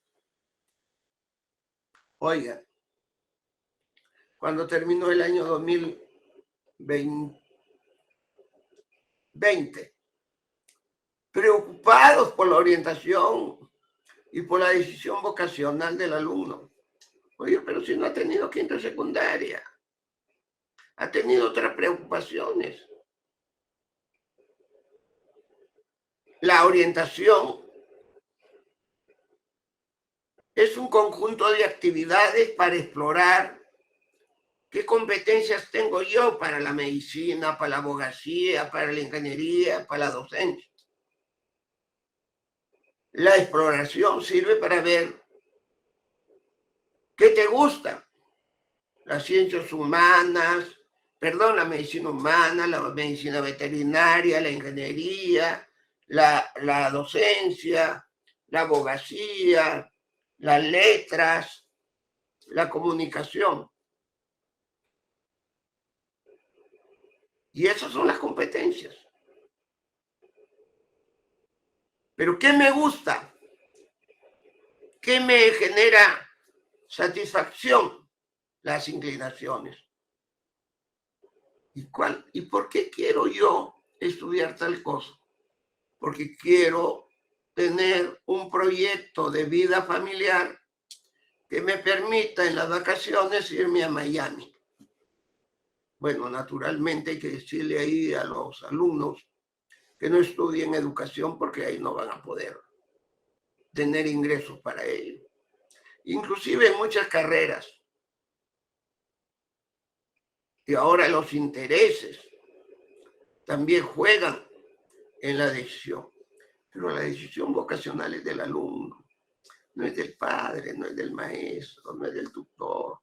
Oiga, cuando terminó el año 2020, preocupados por la orientación y por la decisión vocacional del alumno. Oye, pero si no ha tenido quinta secundaria, ha tenido otras preocupaciones. La orientación es un conjunto de actividades para explorar qué competencias tengo yo para la medicina, para la abogacía, para la ingeniería, para la docencia. La exploración sirve para ver qué te gusta. Las ciencias humanas, la medicina humana, la medicina veterinaria, la ingeniería, la docencia, la abogacía, las letras, la comunicación. Y esas son las competencias. Pero ¿qué me gusta? ¿Qué me genera satisfacción? Las inclinaciones. ¿Y por qué quiero yo estudiar tal cosa? Porque quiero tener un proyecto de vida familiar que me permita en las vacaciones irme a Miami. Bueno, naturalmente hay que decirle ahí a los alumnos que no estudien educación porque ahí no van a poder tener ingresos para ello. Inclusive en muchas carreras. Y ahora los intereses también juegan en la decisión. Pero la decisión vocacional es del alumno, no es del padre, no es del maestro, no es del tutor,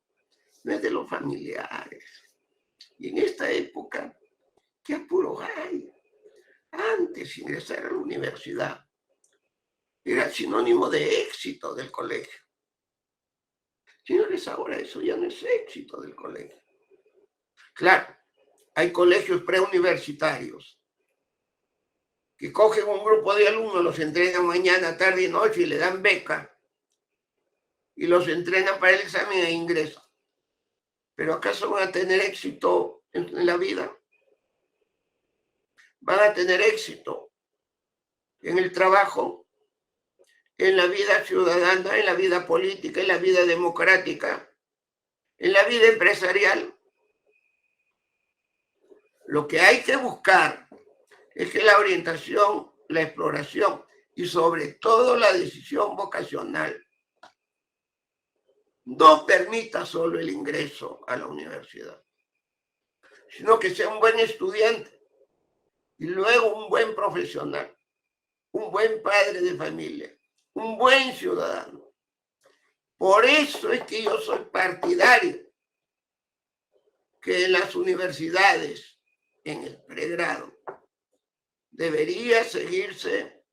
no es de los familiares. Y en esta época, ¿qué apuro hay? Antes de ingresar a la universidad, era sinónimo de éxito del colegio. Señores, ahora eso ya no es éxito del colegio. Claro, hay colegios preuniversitarios que cogen un grupo de alumnos, los entrenan mañana, tarde y noche y le dan beca y los entrenan para el examen e ingreso. ¿Pero acaso van a tener éxito en la vida? ¿Van a tener éxito en el trabajo, en la vida ciudadana, en la vida política, en la vida democrática, en la vida empresarial? Lo que hay que buscar es que la orientación, la exploración y sobre todo la decisión vocacional no permita solo el ingreso a la universidad, sino que sea un buen estudiante y luego un buen profesional, un buen padre de familia, un buen ciudadano. Por eso es que yo soy partidario que en las universidades, en el pregrado, debería seguirse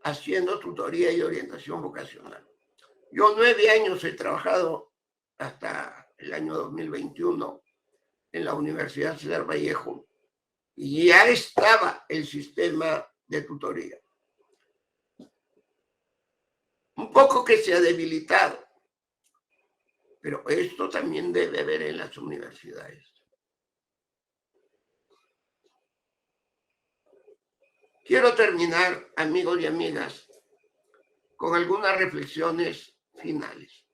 haciendo tutoría y orientación vocacional. Yo 9 años he trabajado hasta el año 2021 en la Universidad César Vallejo y ya estaba el sistema de tutoría. Un poco que se ha debilitado, pero esto también debe haber en las universidades. Quiero terminar, amigos y amigas, con algunas reflexiones finales.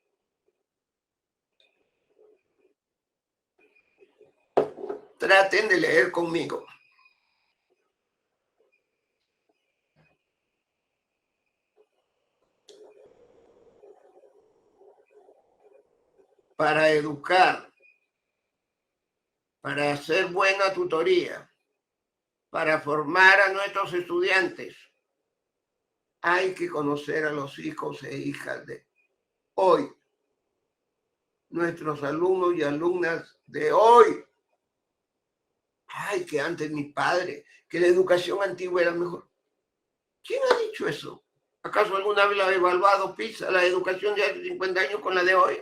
Traten de leer conmigo. Para educar, para hacer buena tutoría, para formar a nuestros estudiantes, hay que conocer a los hijos e hijas de hoy, nuestros alumnos y alumnas de hoy. Ay, que antes mi padre, que la educación antigua era mejor. ¿Quién ha dicho eso? ¿Acaso alguna vez la ha evaluado PISA, la educación de hace 50 años con la de hoy?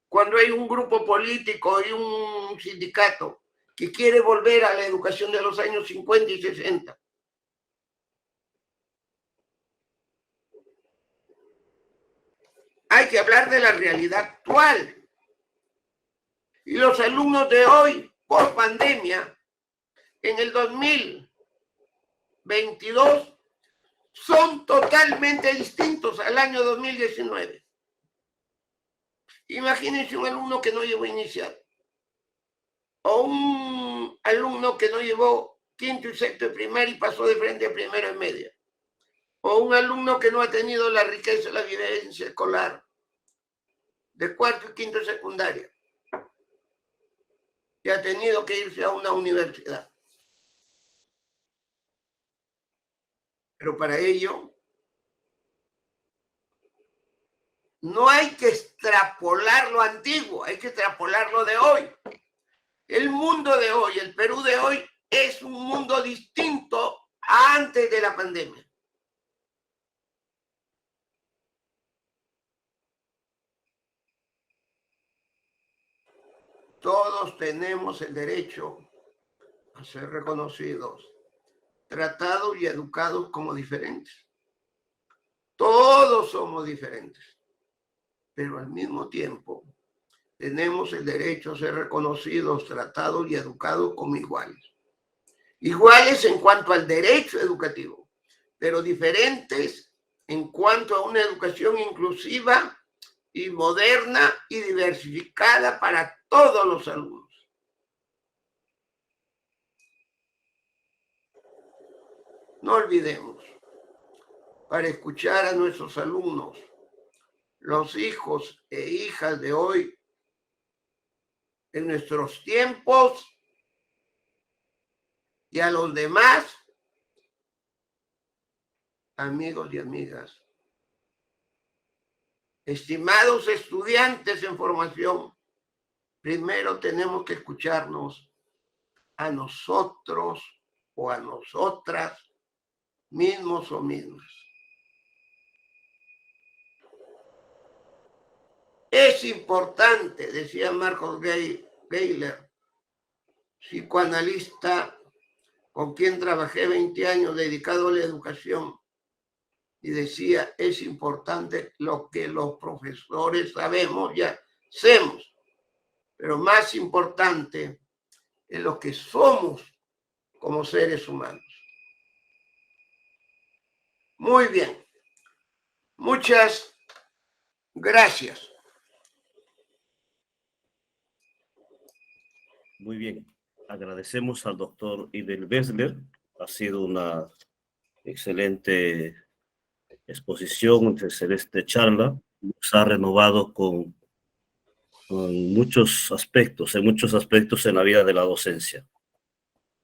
Cuando hay un grupo político y un sindicato que quiere volver a la educación de los años 50 y 60. Hay que hablar de la realidad actual. Y los alumnos de hoy, por pandemia, en el 2022, son totalmente distintos al año 2019. Imagínense un alumno que no llevó inicial, o un alumno que no llevó quinto y sexto de primaria y pasó de frente a primero y media, o un alumno que no ha tenido la riqueza de la vivencia escolar de cuarto y quinto de secundaria y ha tenido que irse a una universidad. Pero para ello no hay que extrapolar lo antiguo, hay que extrapolar lo de hoy. El mundo de hoy, el Perú de hoy, es un mundo distinto a antes de la pandemia. Todos tenemos el derecho a ser reconocidos, tratados y educados como diferentes. Todos somos diferentes, pero al mismo tiempo tenemos el derecho a ser reconocidos, tratados y educados como iguales. Iguales en cuanto al derecho educativo, pero diferentes en cuanto a una educación inclusiva y moderna y diversificada para todos los alumnos. No olvidemos, para escuchar a nuestros alumnos, los hijos e hijas de hoy, en nuestros tiempos, y a los demás, amigos y amigas, estimados estudiantes en formación, primero tenemos que escucharnos a nosotros o a nosotras mismos o mismas. Es importante, decía Marcos Geiler, psicoanalista con quien trabajé 20 años dedicado a la educación, y decía, es importante lo que los profesores sabemos, ya hacemos, pero más importante es lo que somos como seres humanos. Muy bien. Muchas gracias. Muy bien. Agradecemos al doctor Idel Besler. Ha sido una excelente exposición, una excelente charla. Nos ha renovado con muchos aspectos, en la vida de la docencia.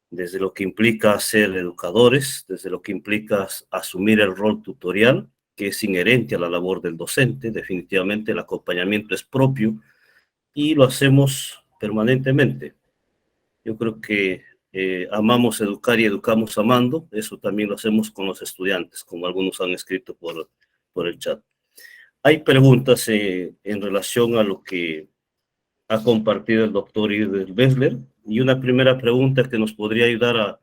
Desde lo que implica ser educadores, desde lo que implica asumir el rol tutorial, que es inherente a la labor del docente. Definitivamente el acompañamiento es propio y lo hacemos permanentemente. Yo creo que amamos educar y educamos amando. Eso también lo hacemos con los estudiantes, como algunos han escrito por el chat. Hay preguntas en relación a lo que ha compartido el doctor Idel Besler, y una primera pregunta que nos podría ayudar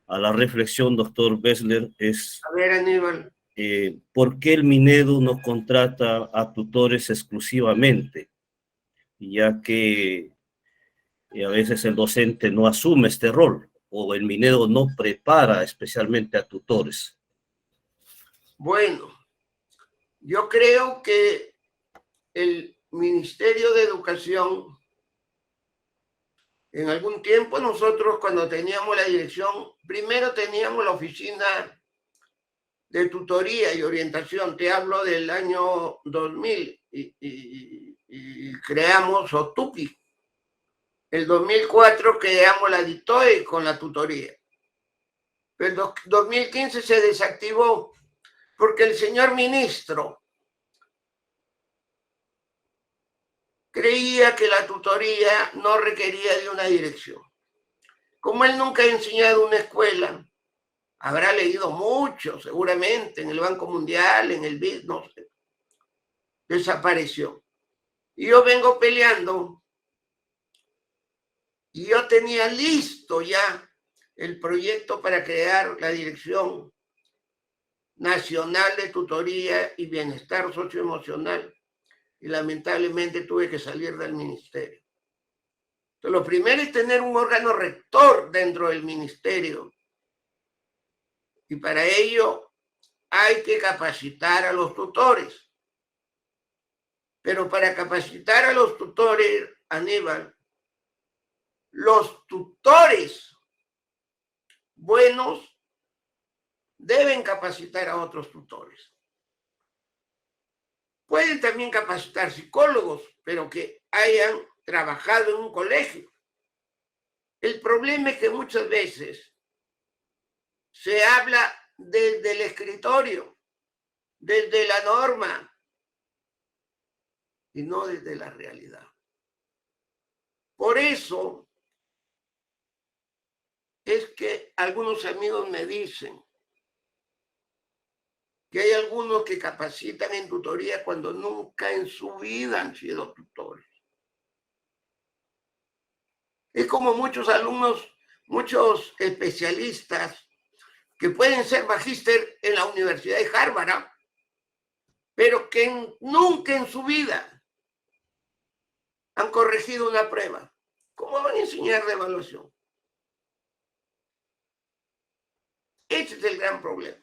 a la reflexión, doctor Besler, es A ver, Aníbal. ¿por qué el Minedu no contrata a tutores exclusivamente? Ya que a veces el docente no asume este rol, o el Minedu no prepara especialmente a tutores. Bueno, yo creo que el Ministerio de Educación, en algún tiempo nosotros cuando teníamos la dirección, primero teníamos la oficina de tutoría y orientación, te hablo del año 2000, y creamos OTUPI. El 2004 creamos la DITOE con la tutoría. Pero el 2015 se desactivó porque el señor ministro creía que la tutoría no requería de una dirección. Como él nunca ha enseñado en una escuela, habrá leído mucho, seguramente, en el Banco Mundial, en el BID, no sé. Desapareció. Y yo vengo peleando, y yo tenía listo ya el proyecto para crear la Dirección Nacional de Tutoría y Bienestar Socioemocional, y lamentablemente tuve que salir del ministerio. Entonces, lo primero es tener un órgano rector dentro del ministerio, y para ello hay que capacitar a los tutores. Pero para capacitar a los tutores, Aníbal, los tutores buenos deben capacitar a otros tutores. Pueden también capacitar psicólogos, pero que hayan trabajado en un colegio. El problema es que muchas veces se habla desde el escritorio, desde la norma, y no desde la realidad. Por eso es que algunos amigos me dicen que hay algunos que capacitan en tutoría cuando nunca en su vida han sido tutores. Es como muchos alumnos, muchos especialistas que pueden ser magíster en la Universidad de Harvard, pero que nunca en su vida han corregido una prueba. ¿Cómo van a enseñar de evaluación? Ese es el gran problema.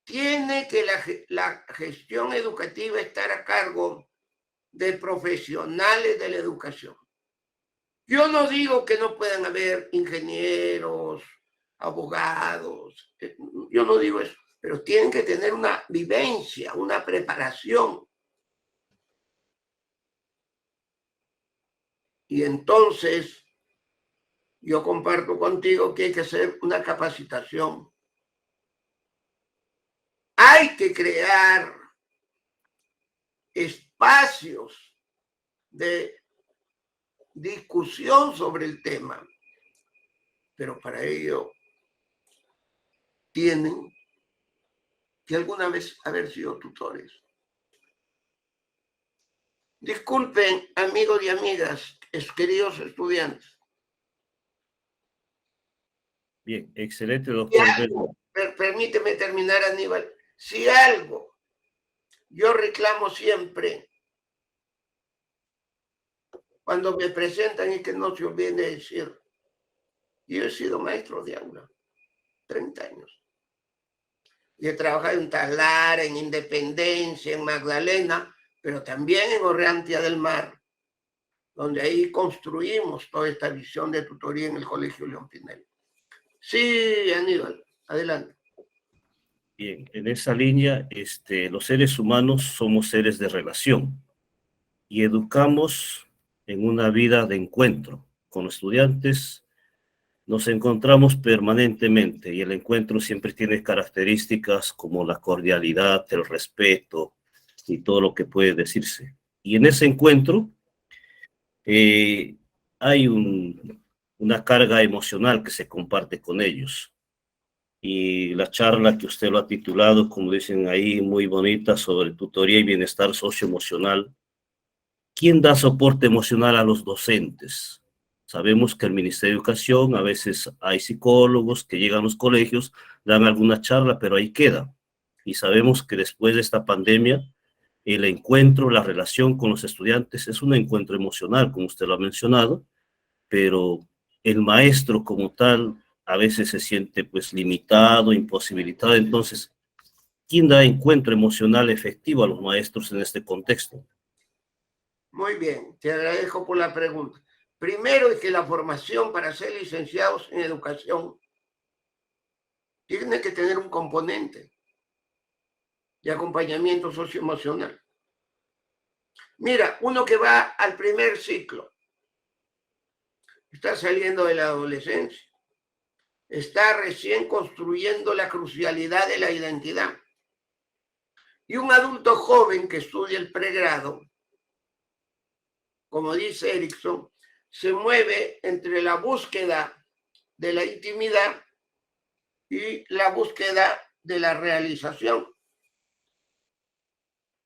Tiene que la gestión educativa estar a cargo de profesionales de la educación. Yo no digo que no puedan haber ingenieros, abogados, yo no digo eso, pero tienen que tener una vivencia, una preparación. Y entonces yo comparto contigo que hay que hacer una capacitación. Hay que crear espacios de discusión sobre el tema, pero para ello tienen que alguna vez haber sido tutores. Disculpen, amigos y amigas, queridos estudiantes, Bien, excelente, Si doctor. algo, permíteme terminar, Aníbal. Si algo yo reclamo siempre cuando me presentan y que no se olviden de decir, yo he sido maestro de aula, 30 años. Y he trabajado en Talara, en Independencia, en Magdalena, pero también en Orrantia del Mar, donde ahí construimos toda esta visión de tutoría en el Colegio León Pinel. Sí, Aníbal, adelante. Bien, en esa línea, los seres humanos somos seres de relación y educamos en una vida de encuentro con los estudiantes. Nos encontramos permanentemente y el encuentro siempre tiene características como la cordialidad, el respeto y todo lo que puede decirse. Y en ese encuentro hay una carga emocional que se comparte con ellos. Y la charla que usted lo ha titulado, como dicen ahí, muy bonita, sobre tutoría y bienestar socioemocional. ¿Quién da soporte emocional a los docentes? Sabemos que el Ministerio de Educación, a veces hay psicólogos que llegan a los colegios, dan alguna charla, pero ahí queda. Y sabemos que después de esta pandemia, el encuentro, la relación con los estudiantes es un encuentro emocional, como usted lo ha mencionado, pero el maestro como tal a veces se siente pues limitado, imposibilitado. Entonces, ¿quién da encuentro emocional efectivo a los maestros en este contexto? Muy bien, te agradezco por la pregunta. Primero es que la formación para ser licenciados en educación tiene que tener un componente de acompañamiento socioemocional. Mira, uno que va al primer ciclo, está saliendo de la adolescencia, está recién construyendo la crucialidad de la identidad. Y un adulto joven que estudia el pregrado, como dice Erickson, se mueve entre la búsqueda de la intimidad y la búsqueda de la realización.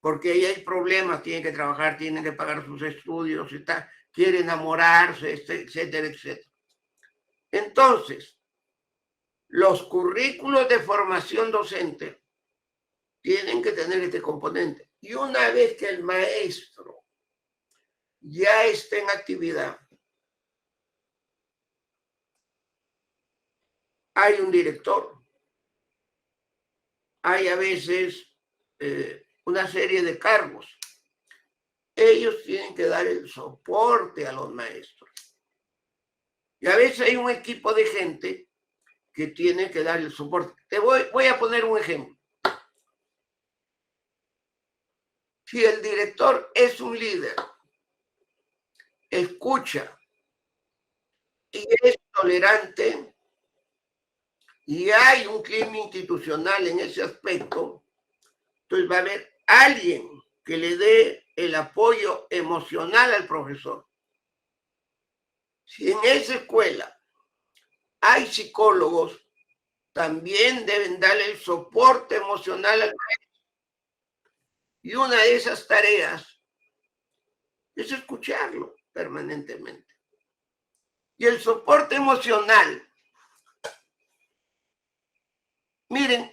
Porque ahí hay problemas, tiene que trabajar, tiene que pagar sus estudios, quiere enamorarse, etcétera, etcétera. Entonces, los currículos de formación docente tienen que tener este componente. Y una vez que el maestro ya está en actividad, hay un director, hay a veces una serie de cargos. Ellos tienen que dar el soporte a los maestros. Y a veces hay un equipo de gente que tiene que dar el soporte. Voy a poner un ejemplo. Si el director es un líder, escucha y es tolerante, y hay un clima institucional en ese aspecto, entonces va a haber alguien que le dé el apoyo emocional al profesor. Si en esa escuela hay psicólogos, también deben darle el soporte emocional al maestro. Y una de esas tareas es escucharlo permanentemente. Y el soporte emocional, miren,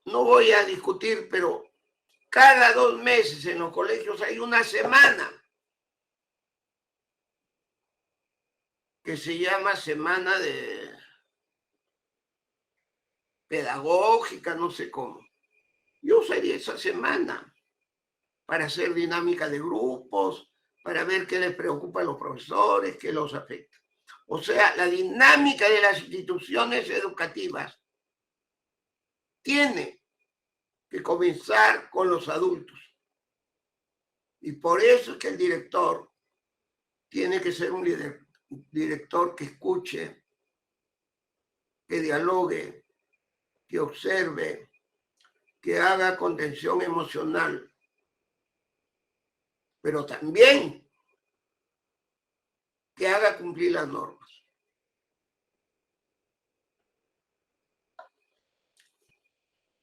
no voy a discutir, pero cada 2 meses en los colegios hay una semana que se llama semana de pedagógica, no sé cómo. Yo usaría esa semana para hacer dinámica de grupos, para ver qué les preocupa a los profesores, qué los afecta. O sea, la dinámica de las instituciones educativas tiene que comenzar con los adultos. Y por eso es que el director tiene que ser un director que escuche, que dialogue, que observe, que haga contención emocional, pero también que haga cumplir las normas.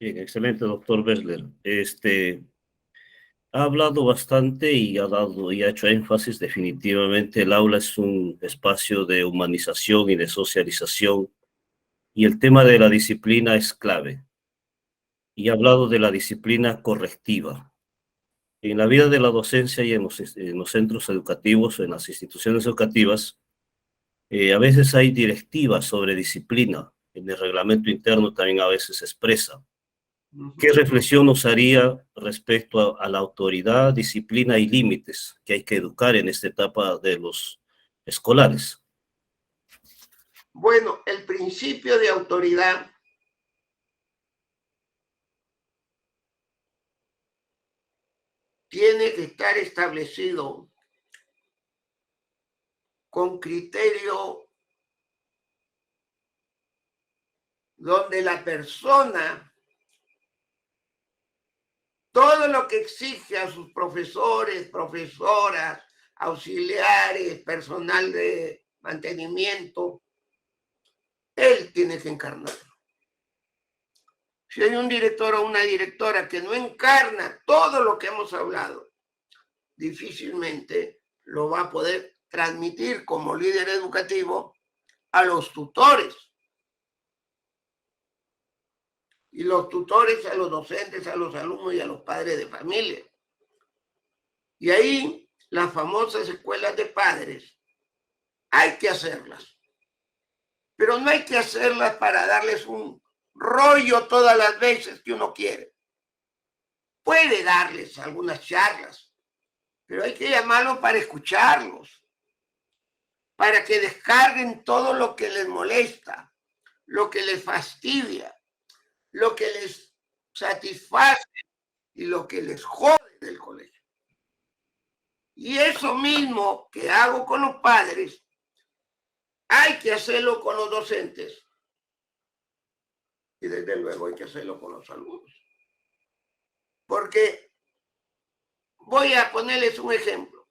Bien, excelente, doctor Bessler. Ha hablado bastante y ha dado y ha hecho énfasis. Definitivamente el aula es un espacio de humanización y de socialización Y el tema de la disciplina es clave. Y he hablado de la disciplina correctiva. En la vida de la docencia y en los centros educativos, en las instituciones educativas, a veces hay directivas sobre disciplina. En el reglamento interno también a veces se expresa. ¿Qué reflexión nos haría respecto a la autoridad, disciplina y límites que hay que educar en esta etapa de los escolares? Bueno, el principio de autoridad tiene que estar establecido con criterio donde la persona, todo lo que exige a sus profesores, profesoras, auxiliares, personal de mantenimiento, él tiene que encarnarlo. Si hay un director o una directora que no encarna todo lo que hemos hablado, difícilmente lo va a poder transmitir como líder educativo a los tutores. Y los tutores a los docentes, a los alumnos y a los padres de familia. Y ahí las famosas escuelas de padres hay que hacerlas. Pero no hay que hacerlas para darles un rollo todas las veces que uno quiere. Puede darles algunas charlas, pero hay que llamarlos para escucharlos, para que descarguen todo lo que les molesta, lo que les fastidia, lo que les satisface y lo que les jode del colegio. Y eso mismo que hago con los padres, hay que hacerlo con los docentes. Y desde luego hay que hacerlo con los alumnos. Porque voy a ponerles un ejemplo.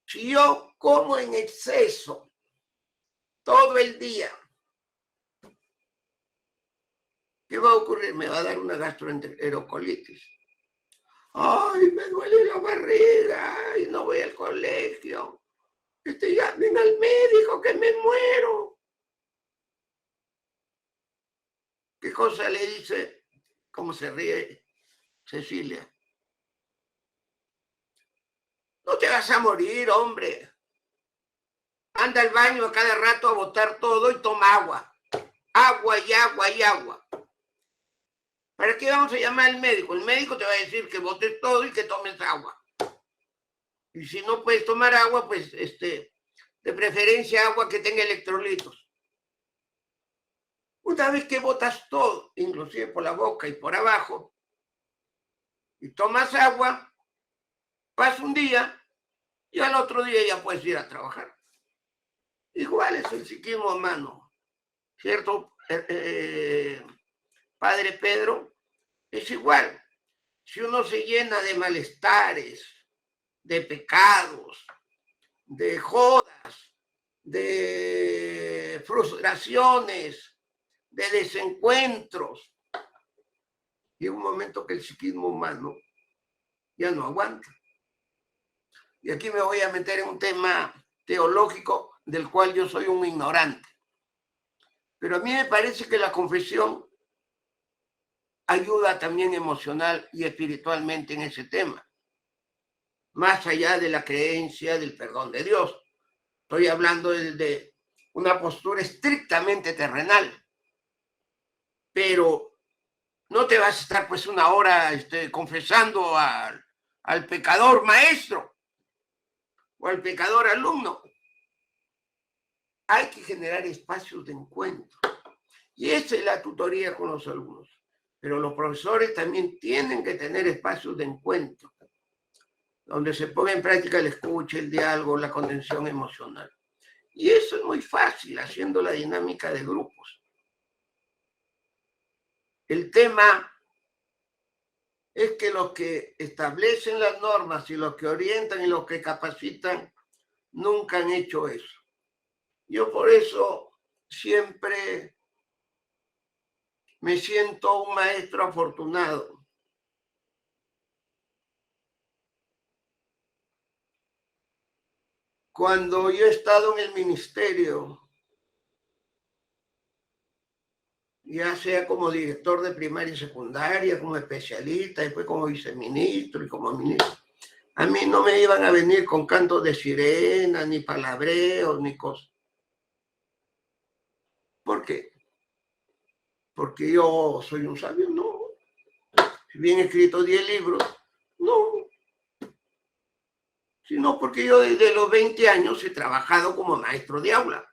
Si yo como en exceso todo el día, ¿qué va a ocurrir? Me va a dar una gastroenterocolitis. Ay, me duele la barriga y no voy al colegio. Llamen al médico que me muero. ¿Qué cosa le dice? ¿Cómo se ríe Cecilia? No te vas a morir, hombre. Anda al baño a cada rato a botar todo y toma agua. Agua y agua y agua. ¿Para qué vamos a llamar al médico? El médico te va a decir que botes todo y que tomes agua. Y si no puedes tomar agua, pues de preferencia agua que tenga electrolitos. Una vez que botas todo, inclusive por la boca y por abajo, y tomas agua, pasa un día y al otro día ya puedes ir a trabajar. Igual es el psiquismo humano, ¿cierto? Padre Pedro, es igual. Si uno se llena de malestares, de pecados, de jodas, de frustraciones, de desencuentros, llega un momento que el psiquismo humano ya no aguanta. Y aquí me voy a meter en un tema teológico del cual yo soy un ignorante. Pero a mí me parece que la confesión ayuda también emocional y espiritualmente en ese tema, más allá de la creencia del perdón de Dios. Estoy hablando de una postura estrictamente terrenal, pero no te vas a estar pues una hora confesando al pecador maestro o al pecador alumno. Hay que generar espacios de encuentro. Y esa es la tutoría con los alumnos. Pero los profesores también tienen que tener espacios de encuentro, donde se ponga en práctica el escucha, el diálogo, la contención emocional. Y eso es muy fácil haciendo la dinámica de grupos. El tema es que los que establecen las normas y los que orientan y los que capacitan nunca han hecho eso. Yo por eso siempre me siento un maestro afortunado. Cuando yo he estado en el ministerio, ya sea como director de primaria y secundaria, como especialista, después como viceministro y como ministro. A mí no me iban a venir con cantos de sirena, ni palabreos, ni cosas. ¿Por qué? Porque yo soy un sabio, no. Si bien he escrito 10 libros, no. Sino porque yo desde los 20 años he trabajado como maestro de aula.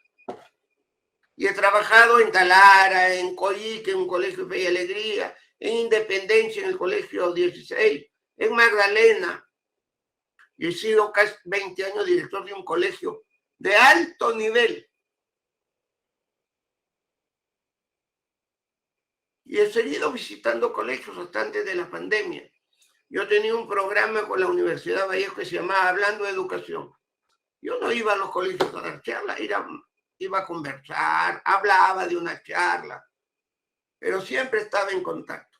Y he trabajado en Talara, en Coyique, en un colegio de Fe y Alegría, en Independencia, en el colegio 16, en Magdalena. Y he sido casi 20 años director de un colegio de alto nivel. Y he seguido visitando colegios hasta antes de la pandemia. Yo tenía un programa con la Universidad Vallejo que se llamaba Hablando de Educación. Yo no iba a los colegios a dar charlas, iba a conversar, hablaba de una charla, pero siempre estaba en contacto.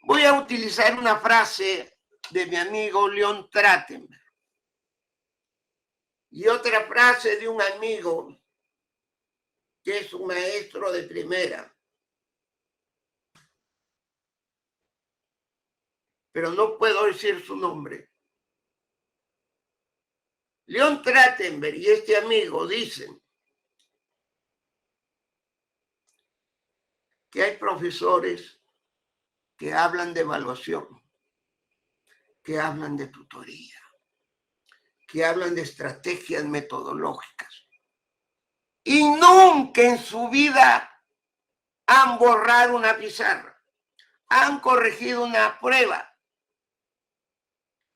Voy a utilizar una frase de mi amigo León Trattenberg y otra frase de un amigo que es un maestro de primera, pero no puedo decir su nombre. León Trattenberg y este amigo dicen que hay profesores que hablan de evaluación, que hablan de tutoría, que hablan de estrategias metodológicas y nunca en su vida han borrado una pizarra, han corregido una prueba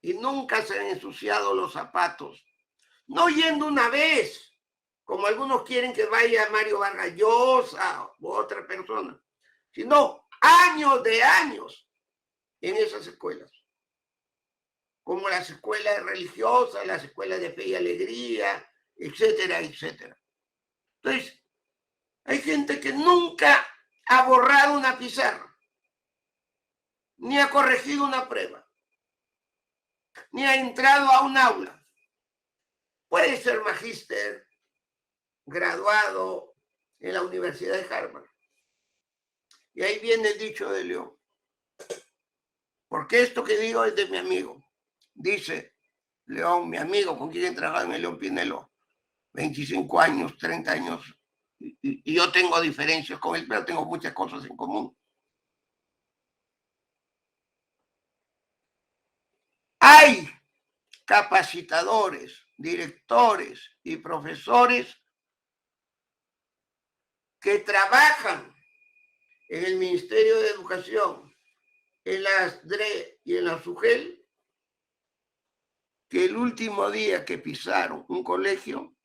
y nunca se han ensuciado los zapatos, no yendo una vez, como algunos quieren que vaya Mario Vargas Llosa u otra persona, sino años de años en esas escuelas, como las escuelas religiosas, las escuelas de Fe y Alegría, etcétera, etcétera. Entonces, hay gente que nunca ha borrado una pizarra, ni ha corregido una prueba, ni ha entrado a un aula. Puede ser magíster, graduado en la Universidad de Harvard. Y ahí viene el dicho de León. Porque esto que digo es de mi amigo. Dice León, mi amigo, con quien he trabajado en el León Pinelo, 25 años, 30 años. Y yo tengo diferencias con él, pero tengo muchas cosas en común. Hay capacitadores, directores y profesores que trabajan en el Ministerio de Educación, en la ASDRE y en la SUGEL, que el último día que pisaron un colegio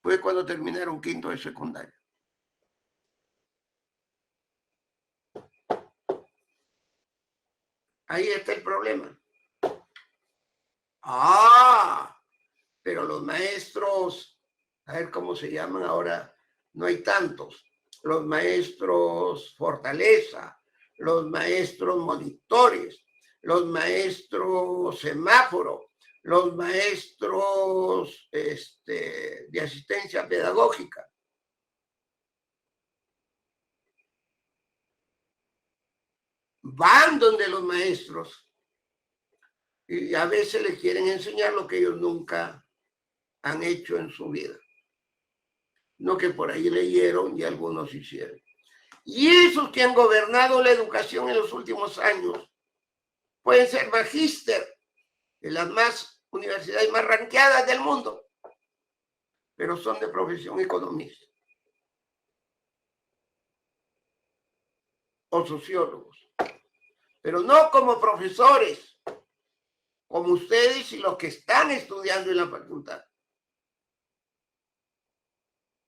fue cuando terminaron quinto de secundaria. Ahí está el problema. Pero los maestros, a ver cómo se llaman ahora, no hay tantos. Los maestros fortaleza, los maestros monitores, los maestros semáforo, los maestros de asistencia pedagógica. Van donde los maestros y a veces les quieren enseñar lo que ellos nunca han hecho en su vida. No que por ahí leyeron y algunos hicieron. Y esos que han gobernado la educación en los últimos años pueden ser magíster de las universidades más ranqueadas del mundo, pero son de profesión economista o sociólogos, pero no como profesores, como ustedes y los que están estudiando en la facultad.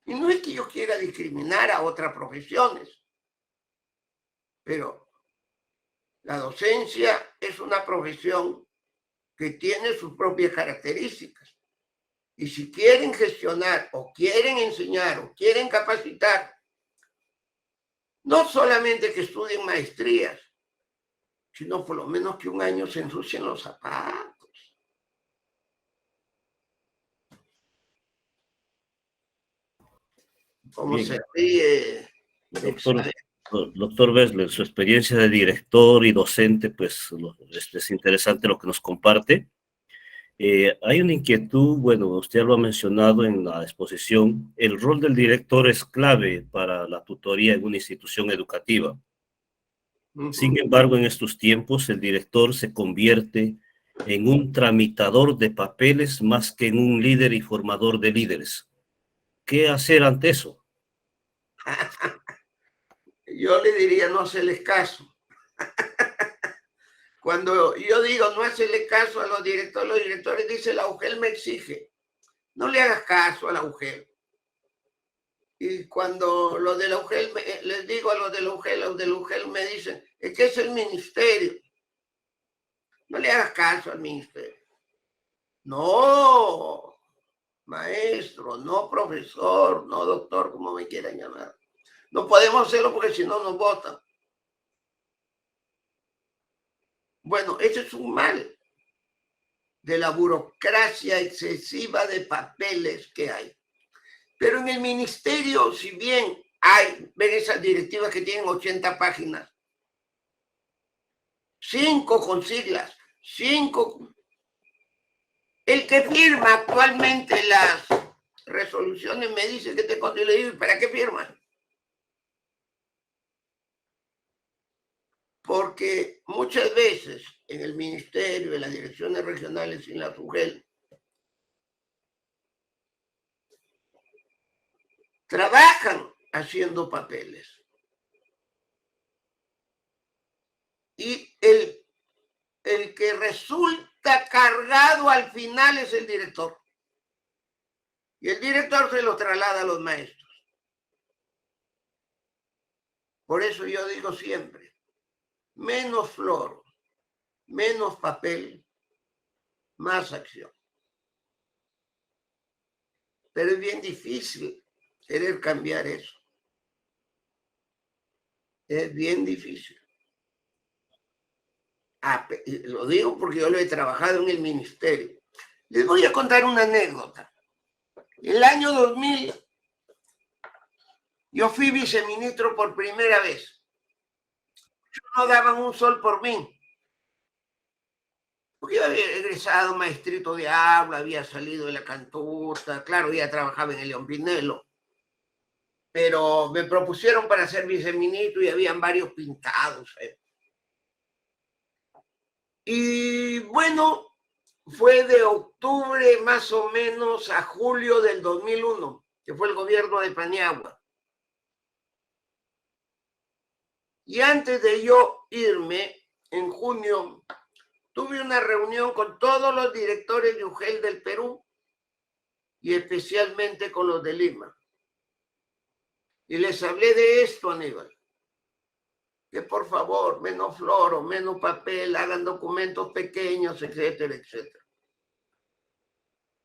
Y no es que yo quiera discriminar a otras profesiones, pero la docencia es una profesión que tiene sus propias características. Y si quieren gestionar o quieren enseñar o quieren capacitar, no solamente que estudien maestrías, sino por lo menos que un año se ensucien los zapatos. Como Bien, se ríe, doctor, Doctor Bessler, su experiencia de director y docente, pues es interesante lo que nos comparte. Hay una inquietud, bueno, usted lo ha mencionado en la exposición, el rol del director es clave para la tutoría en una institución educativa. Sin embargo, en estos tiempos, el director se convierte en un tramitador de papeles más que en un líder y formador de líderes. ¿Qué hacer ante eso? Yo le diría no hacerles caso. Cuando yo digo no hacerle caso a los directores dicen la UGEL me exige. No le hagas caso a la UGEL. Y cuando los de la UGEL, les digo a los de la UGEL me dicen, es que es el ministerio. No le hagas caso al ministerio. No, maestro, no profesor, no doctor, como me quieran llamar. No podemos hacerlo porque si no nos votan. Bueno, eso es un mal de la burocracia excesiva de papeles que hay. Pero en el ministerio, si bien ven esas directivas que tienen 80 páginas, 5 con siglas, 5. El que firma actualmente las resoluciones me dice que te conté y le digo, ¿para qué firmas? Porque muchas veces en el ministerio, en las direcciones regionales y en la UGEL, trabajan haciendo papeles. Y el que resulta cargado al final es el director. Y el director se lo traslada a los maestros. Por eso yo digo siempre, menos flor, menos papel, más acción. Pero es bien difícil querer cambiar eso. Es bien difícil. Lo digo porque yo lo he trabajado en el ministerio. Les voy a contar una anécdota. En el año 2000, yo fui viceministro por primera vez. No daban un sol por mí. Porque yo había egresado maestrito de habla, había salido de la cantuta, claro, ya trabajaba en el León Pinelo. Pero me propusieron para ser viceministro y habían varios pintados. Y bueno, fue de octubre más o menos a julio del 2001, que fue el gobierno de Paniagua. Y antes de yo irme, en junio, tuve una reunión con todos los directores de UGEL del Perú y especialmente con los de Lima. Y les hablé de esto, Aníbal. Que por favor, menos floro, menos papel, hagan documentos pequeños, etcétera, etcétera.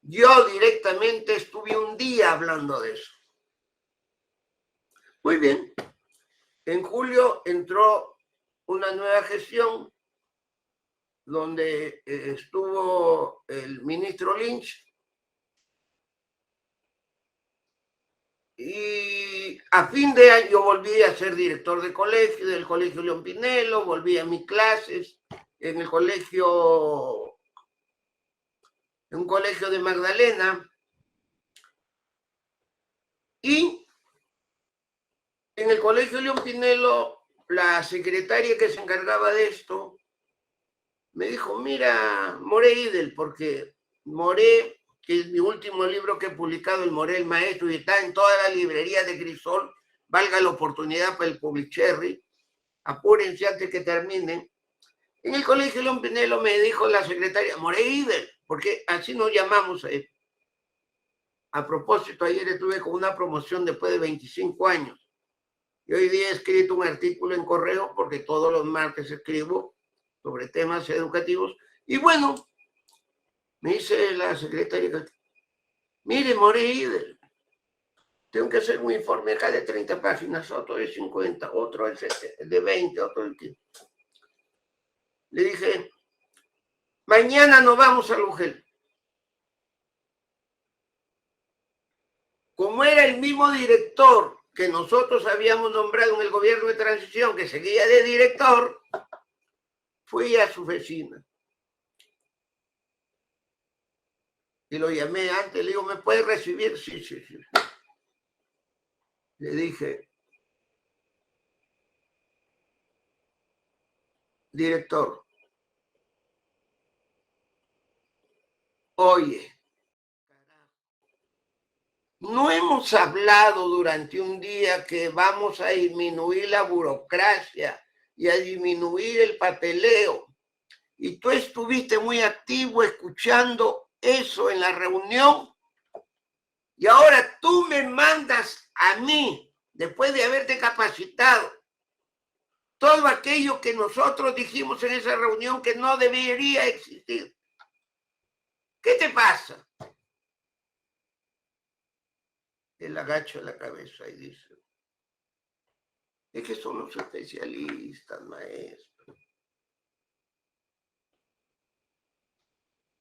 Yo directamente estuve un día hablando de eso. Muy bien. En julio entró una nueva gestión donde estuvo el ministro Lynch y a fin de año yo volví a ser director de colegio, del Colegio León Pinelo, volví a mis clases en el colegio, en un colegio de Magdalena, y en el Colegio León Pinelo la secretaria que se encargaba de esto me dijo, mira, Moré Idel, porque Moré, que es mi último libro que he publicado, el Moré el Maestro, y está en todas las librerías de Crisol, valga la oportunidad para el Publicherry, apúrense antes que terminen. En el Colegio León Pinelo me dijo la secretaria, Moré Idel, porque así nos llamamos a él. A propósito, ayer estuve con una promoción después de 25 años. Y hoy día he escrito un artículo en Correo, porque todos los martes escribo sobre temas educativos. Y bueno, me dice la secretaria, mire, Moré Idel, tengo que hacer un informe acá de 30 páginas, otro de 50, otro de 20, otro de 15. Le dije, mañana nos vamos a UGEL. Como era el mismo director que nosotros habíamos nombrado en el gobierno de transición, que seguía de director, fui a su oficina. Y lo llamé antes, le digo, ¿me puede recibir? Sí, sí, sí. Le dije, director, oye, no hemos hablado durante un día que vamos a disminuir la burocracia y a disminuir el papeleo. Y tú estuviste muy activo escuchando eso en la reunión. Y ahora tú me mandas a mí, después de haberte capacitado, todo aquello que nosotros dijimos en esa reunión que no debería existir. ¿Qué te pasa? Él agacha la cabeza y dice, es que son los especialistas, maestro.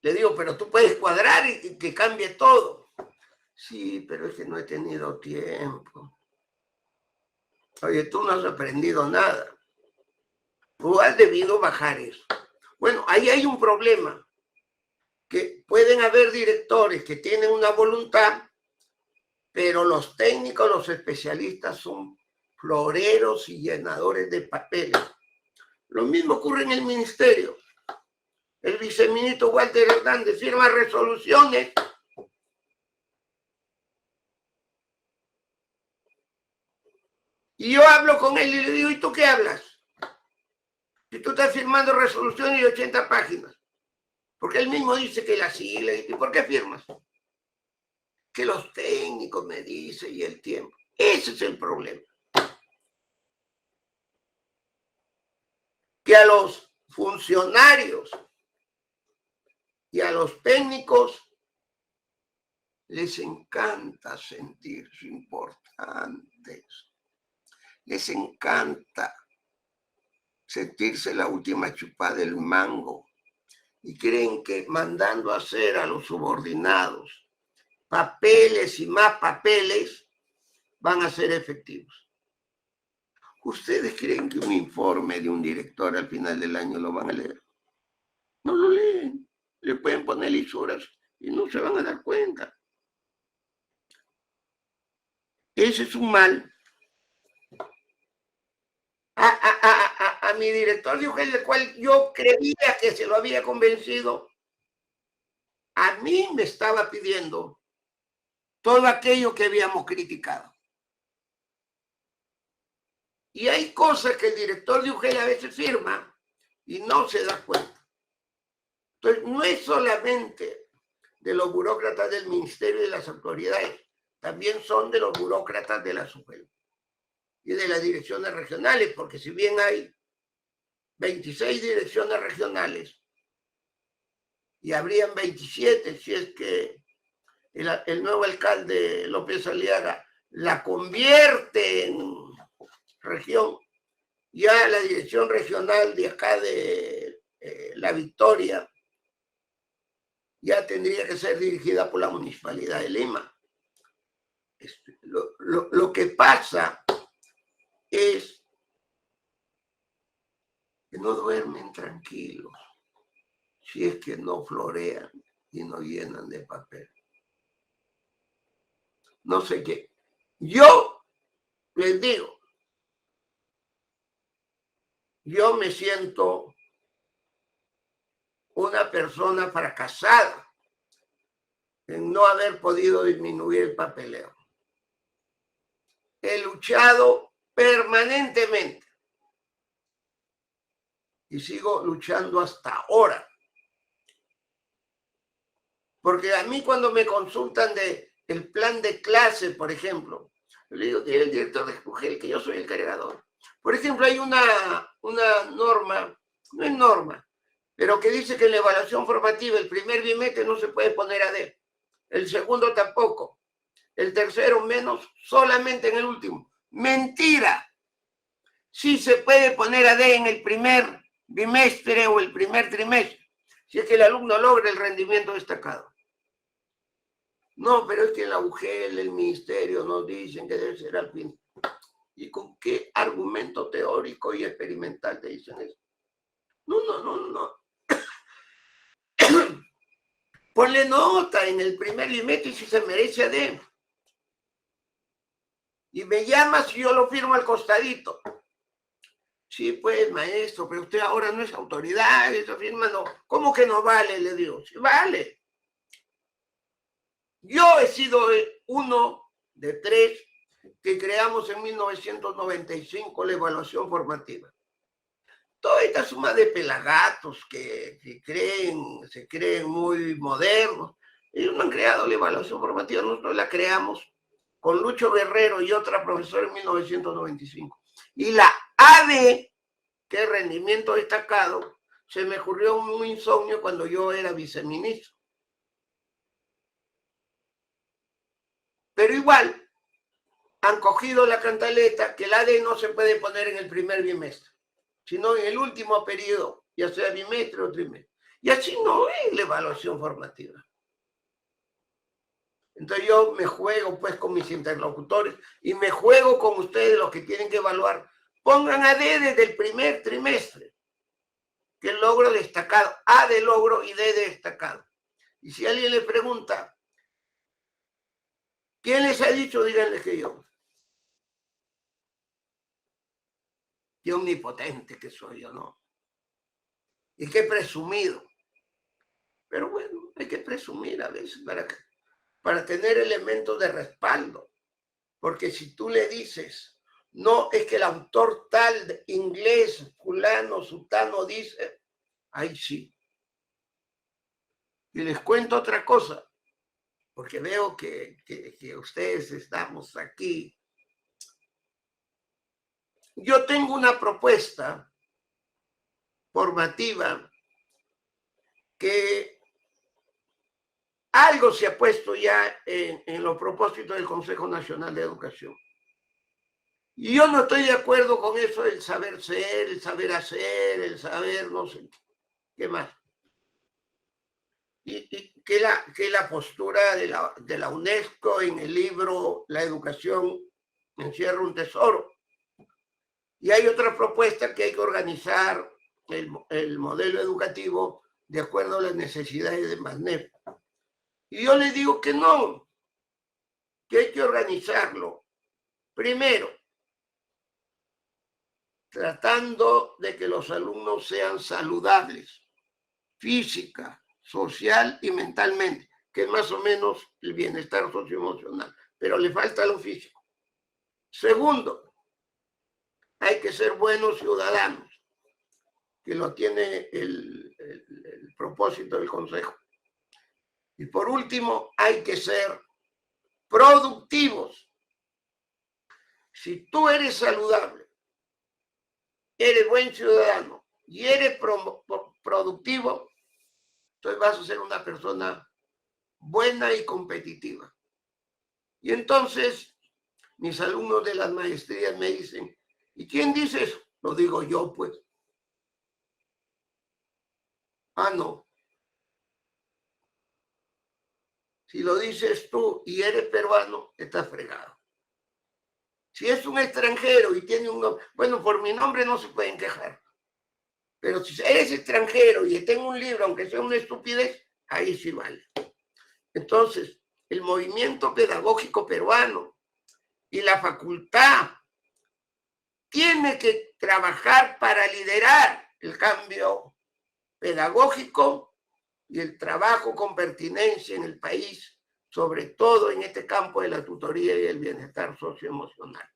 Le digo, pero tú puedes cuadrar y que cambie todo. Sí, pero es que no he tenido tiempo. Oye, tú no has aprendido nada. Tú has debido bajar eso. Bueno, ahí hay un problema. Que pueden haber directores que tienen una voluntad, pero los técnicos, los especialistas son floreros y llenadores de papeles. Lo mismo ocurre en el ministerio. El viceministro Walter Hernández firma resoluciones y yo hablo con él y le digo, ¿y tú qué hablas? Si tú estás firmando resoluciones de 80 páginas. Porque él mismo dice que las siglas, ¿y por qué firmas? Que los técnicos me dicen y el tiempo. Ese es el problema. Que a los funcionarios y a los técnicos les encanta sentirse importantes. Les encanta sentirse la última chupada del mango y creen que mandando a hacer a los subordinados papeles y más papeles van a ser efectivos. ¿Ustedes creen que un informe de un director al final del año lo van a leer? No lo leen. Le pueden poner lisuras y no se van a dar cuenta. Ese es un mal. A mi director de UGEL, el cual yo creía que se lo había convencido, a mí me estaba pidiendo todo aquello que habíamos criticado. Y hay cosas que el director de UGEL a veces firma y no se da cuenta. Entonces, no es solamente de los burócratas del ministerio y de las autoridades, también son de los burócratas de la UGEL y de las direcciones regionales, porque si bien hay 26 direcciones regionales y habrían 27 si es que el nuevo alcalde López Aliaga la convierte en región, ya la dirección regional de acá de La Victoria ya tendría que ser dirigida por la Municipalidad de Lima. Lo que pasa es que no duermen tranquilos si es que no florean y no llenan de papel. No sé qué. Yo les digo, yo me siento una persona fracasada en no haber podido disminuir el papeleo. He luchado permanentemente y sigo luchando hasta ahora. Porque a mí cuando me consultan de el plan de clase, por ejemplo, le digo que el director de UGEL, que yo soy el cargador. Por ejemplo, hay una norma, no es norma, pero que dice que en la evaluación formativa el primer bimestre no se puede poner AD, el segundo tampoco, el tercero menos, solamente en el último. Mentira. Sí se puede poner AD en el primer bimestre o el primer trimestre, si es que el alumno logra el rendimiento destacado. No, pero es que la UGEL, el ministerio nos dicen que debe ser al fin. ¿Y con qué argumento teórico y experimental te dicen eso? No, no, no, no. Ponle nota en el primer bimestre y si se merece AD. Y me llamas y yo lo firmo al costadito. Sí, pues, maestro, pero usted ahora no es autoridad, esa firma no. ¿Cómo que no vale? Le digo, sí, vale. Yo he sido uno de 3 que creamos en 1995 la evaluación formativa. Toda esta suma de pelagatos que se creen muy modernos, ellos no han creado la evaluación formativa, nosotros la creamos con Lucho Guerrero y otra profesora en 1995. Y la AD, que es rendimiento destacado, se me ocurrió un insomnio cuando yo era viceministro. Pero igual, han cogido la cantaleta que la AD no se puede poner en el primer bimestre, sino en el último periodo, ya sea bimestre o trimestre. Y así no es la evaluación formativa. Entonces yo me juego pues con mis interlocutores y me juego con ustedes los que tienen que evaluar. Pongan AD desde el primer trimestre, que el logro destacado, A de logro y D de destacado. Y si alguien le pregunta, ¿quién les ha dicho? Díganle que yo. Qué omnipotente que soy yo, ¿no? Y qué presumido. Pero bueno, hay que presumir a veces para tener elementos de respaldo. Porque si tú le dices, no, es que el autor tal de inglés, fulano, sutano dice, ahí sí. Y les cuento otra cosa, porque veo que ustedes estamos aquí. Yo tengo una propuesta formativa que algo se ha puesto ya en los propósitos del Consejo Nacional de Educación. Y yo no estoy de acuerdo con eso del saber ser, el saber hacer, el saber no sé qué más. Y que la postura de la UNESCO en el libro La educación encierra un tesoro. Y hay otra propuesta que hay que organizar el modelo educativo de acuerdo a las necesidades de MASNEF. Y yo les digo que no, que hay que organizarlo. Primero, tratando de que los alumnos sean saludables, física, social y mentalmente, que es más o menos el bienestar socioemocional, pero le falta lo físico. Segundo, hay que ser buenos ciudadanos, que lo tiene el propósito del Consejo. Y por último, hay que ser productivos. Si tú eres saludable, eres buen ciudadano y eres productivo, entonces vas a ser una persona buena y competitiva. Y entonces mis alumnos de las maestrías me dicen, ¿y quién dice eso? Lo digo yo, pues. Ah, no. Si lo dices tú y eres peruano, estás fregado. Si es un extranjero y tiene un nombre, bueno, por mi nombre no se pueden quejar. Pero si eres extranjero y tengo un libro, aunque sea una estupidez, ahí sí vale. Entonces, el movimiento pedagógico peruano y la facultad tiene que trabajar para liderar el cambio pedagógico y el trabajo con pertinencia en el país, sobre todo en este campo de la tutoría y el bienestar socioemocional.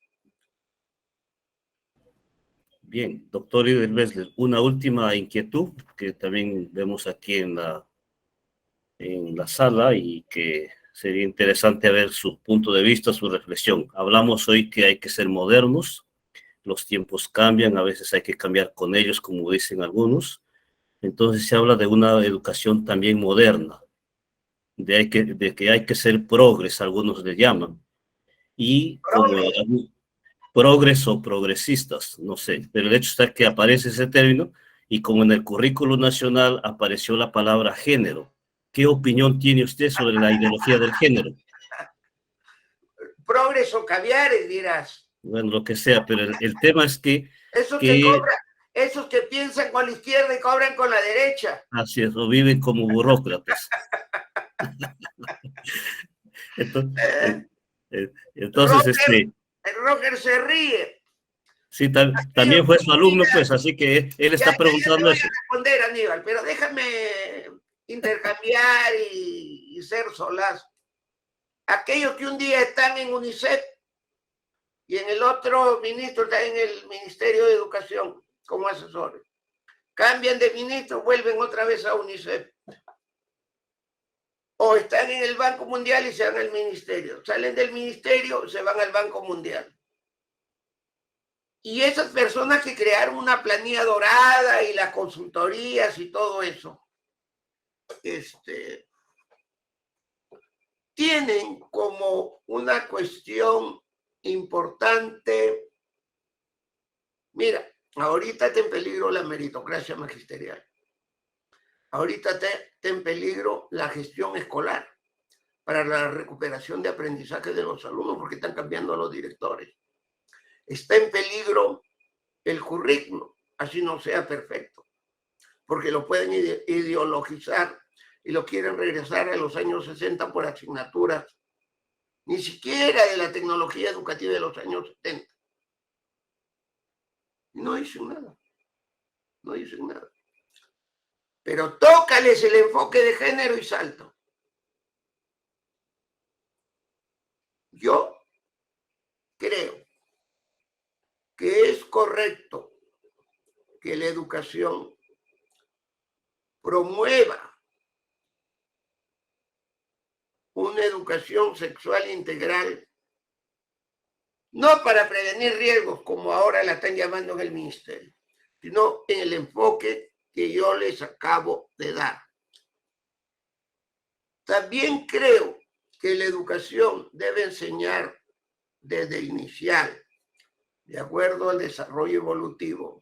Bien, doctor Iber, una última inquietud que también vemos aquí en la sala y que sería interesante ver su punto de vista, su reflexión. Hablamos hoy que hay que ser modernos, los tiempos cambian, a veces hay que cambiar con ellos, como dicen algunos. Entonces se habla de una educación también moderna, de que hay que ser progres, algunos le llaman. Y como progres o progresistas, no sé, pero el hecho está que aparece ese término y como en el currículo nacional apareció la palabra género. ¿Qué opinión tiene usted sobre la ideología del género? Progreso caviares, dirás. bueno, lo que sea, pero el tema es Esos que que cobran, esos que piensan con la izquierda y cobran con la derecha. así es, o viven como burócratas. Entonces, ¿Eh? entonces Roger se ríe. sí, Tío, también fue su alumno, mira, pues, así que él ya, está ya te preguntando voy eso. a responder, Aníbal, pero déjame intercambiar y ser solaz. Aquellos que un día están en UNICEF y en el otro ministro está en el Ministerio de Educación como asesores. Cambian de ministro, vuelven otra vez a UNICEF. O están en el Banco Mundial y se van al ministerio. Salen del ministerio, se van al Banco Mundial. Y esas personas que crearon una planilla dorada y las consultorías y todo eso, tienen como una cuestión importante. Mira, ahorita está en peligro la meritocracia magisterial. Ahorita está en peligro la gestión escolar para la recuperación de aprendizaje de los alumnos porque están cambiando a los directores. Está en peligro el currículo, así no sea perfecto, porque lo pueden ideologizar y lo quieren regresar a los años 60 por asignaturas, ni siquiera de la tecnología educativa de los años 70. No dicen nada, no dicen nada. Pero tócales el enfoque de género y salto. Yo creo que es correcto que la educación promueva una educación sexual integral, no para prevenir riesgos, como ahora la están llamando en el ministerio, sino en el enfoque que yo les acabo de dar. También creo que la educación debe enseñar desde el inicial, de acuerdo al desarrollo evolutivo,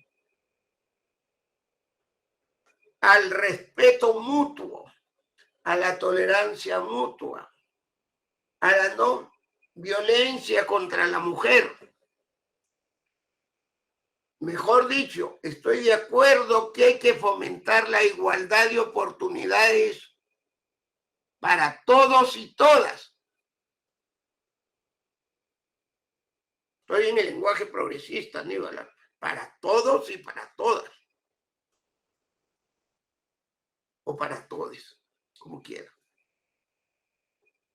al respeto mutuo, a la tolerancia mutua, a la no violencia contra la mujer. Mejor dicho, estoy de acuerdo que hay que fomentar la igualdad de oportunidades para todos y todas. Estoy en el lenguaje progresista, Aníbal, para todos y para todas. O para todos, como quieran.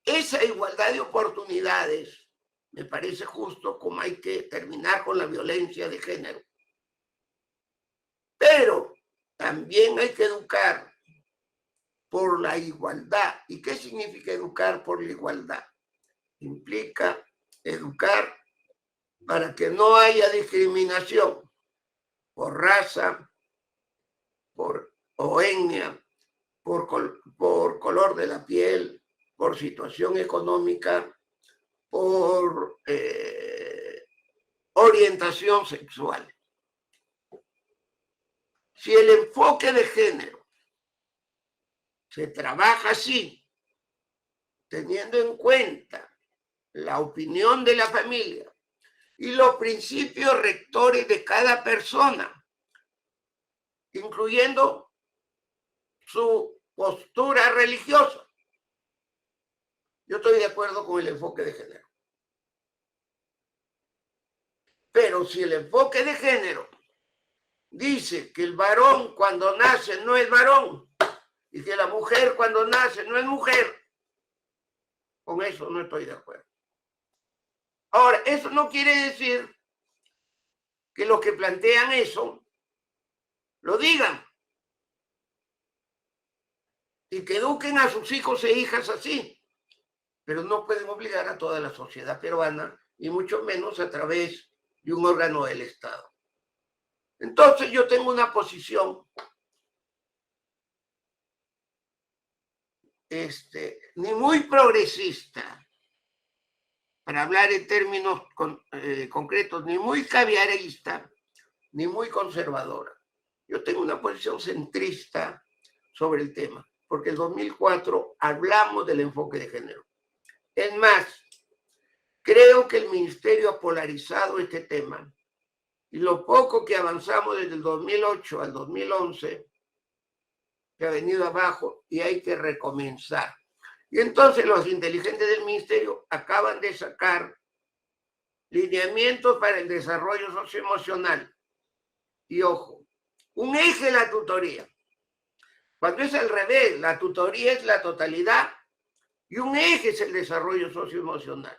Esa igualdad de oportunidades me parece justo, como hay que terminar con la violencia de género. Pero también hay que educar por la igualdad. ¿Y qué significa educar por la igualdad? Implica educar para que no haya discriminación por raza, por etnia, por color de la piel, por situación económica, por orientación sexual. Si el enfoque de género se trabaja así, teniendo en cuenta la opinión de la familia y los principios rectores de cada persona, incluyendo su postura religiosa, yo estoy de acuerdo con el enfoque de género. Pero si el enfoque de género dice que el varón cuando nace no es varón y que la mujer cuando nace no es mujer, con eso no estoy de acuerdo. Ahora, eso no quiere decir que los que plantean eso lo digan y que eduquen a sus hijos e hijas así, pero no pueden obligar a toda la sociedad peruana y mucho menos a través de un órgano del Estado. Entonces yo tengo una posición ni muy progresista, para hablar en términos concretos, ni muy caviarista, ni muy conservadora. Yo tengo una posición centrista sobre el tema, porque en 2004 hablamos del enfoque de género. Es más, Creo que el ministerio ha polarizado este tema y lo poco que avanzamos desde el 2008 al 2011 que ha venido abajo y hay que recomenzar. Y entonces los inteligentes del ministerio acaban de sacar lineamientos para el desarrollo socioemocional. Y ojo, un eje es la tutoría. Cuando es al revés, la tutoría es la totalidad y un eje es el desarrollo socioemocional.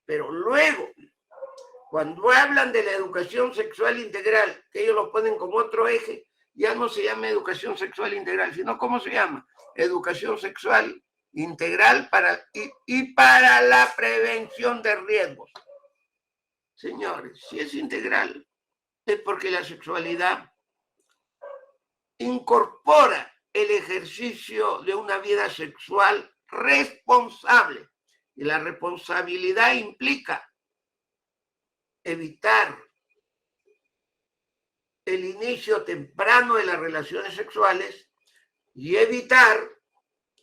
Pero luego, cuando hablan de la educación sexual integral, que ellos lo ponen como otro eje, ya no se llama educación sexual integral, sino ¿cómo se llama? Educación sexual integral para la prevención de riesgos. Señores, si es integral, es porque la sexualidad incorpora el ejercicio de una vida sexual responsable. Y la responsabilidad implica evitar el inicio temprano de las relaciones sexuales y evitar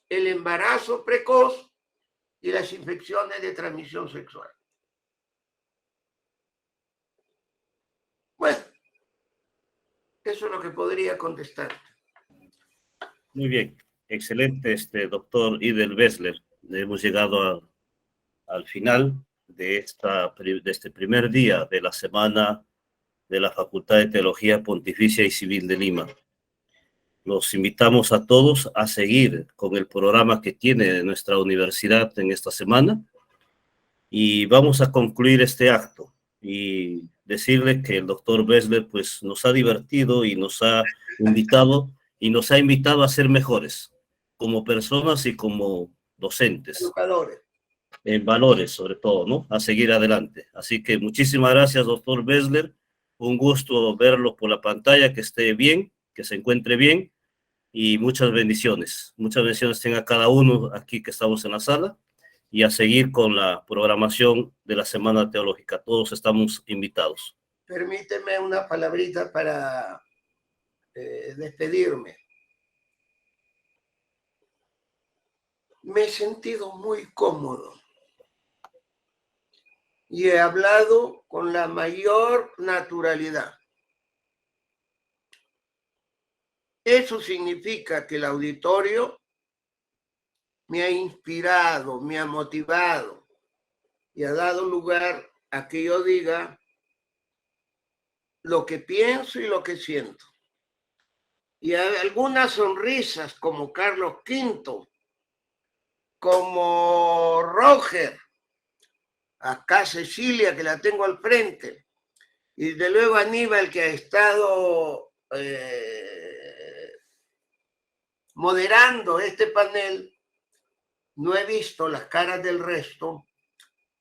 el embarazo precoz y las infecciones de transmisión sexual. Bueno, eso es lo que podría contestar. Muy bien, excelente, doctor Idel Bessler. Hemos llegado al final de este primer día de la semana de la Facultad de Teología Pontificia y Civil de Lima. Los invitamos a todos a seguir con el programa que tiene nuestra universidad en esta semana y vamos a concluir este acto y decirle que el doctor Bessler pues nos ha divertido y nos ha invitado a ser mejores como personas y como docentes. Educadores. En valores sobre todo, ¿no? A seguir adelante. Así que muchísimas gracias, doctor Bessler. Un gusto verlo por la pantalla, que esté bien, que se encuentre bien y muchas bendiciones. Muchas bendiciones tenga cada uno aquí que estamos en la sala y a seguir con la programación de la Semana Teológica. Todos estamos invitados. Permíteme una palabrita para despedirme. Me he sentido muy cómodo y he hablado con la mayor naturalidad. Eso significa que el auditorio me ha inspirado, me ha motivado y ha dado lugar a que yo diga lo que pienso y lo que siento. Y hay algunas sonrisas como Carlos V, como Roger, acá Cecilia, que la tengo al frente, y de luego Aníbal, que ha estado moderando este panel. No he visto las caras del resto,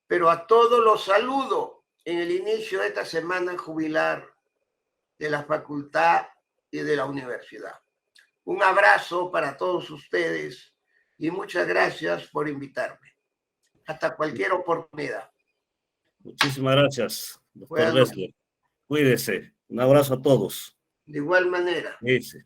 pero a todos los saludo en el inicio de esta semana jubilar de la facultad y de la universidad. Un abrazo para todos ustedes y muchas gracias por invitarme. Hasta cualquier oportunidad. Muchísimas gracias, doctor Bessler. Cuídese. Un abrazo a todos. De igual manera. Sí.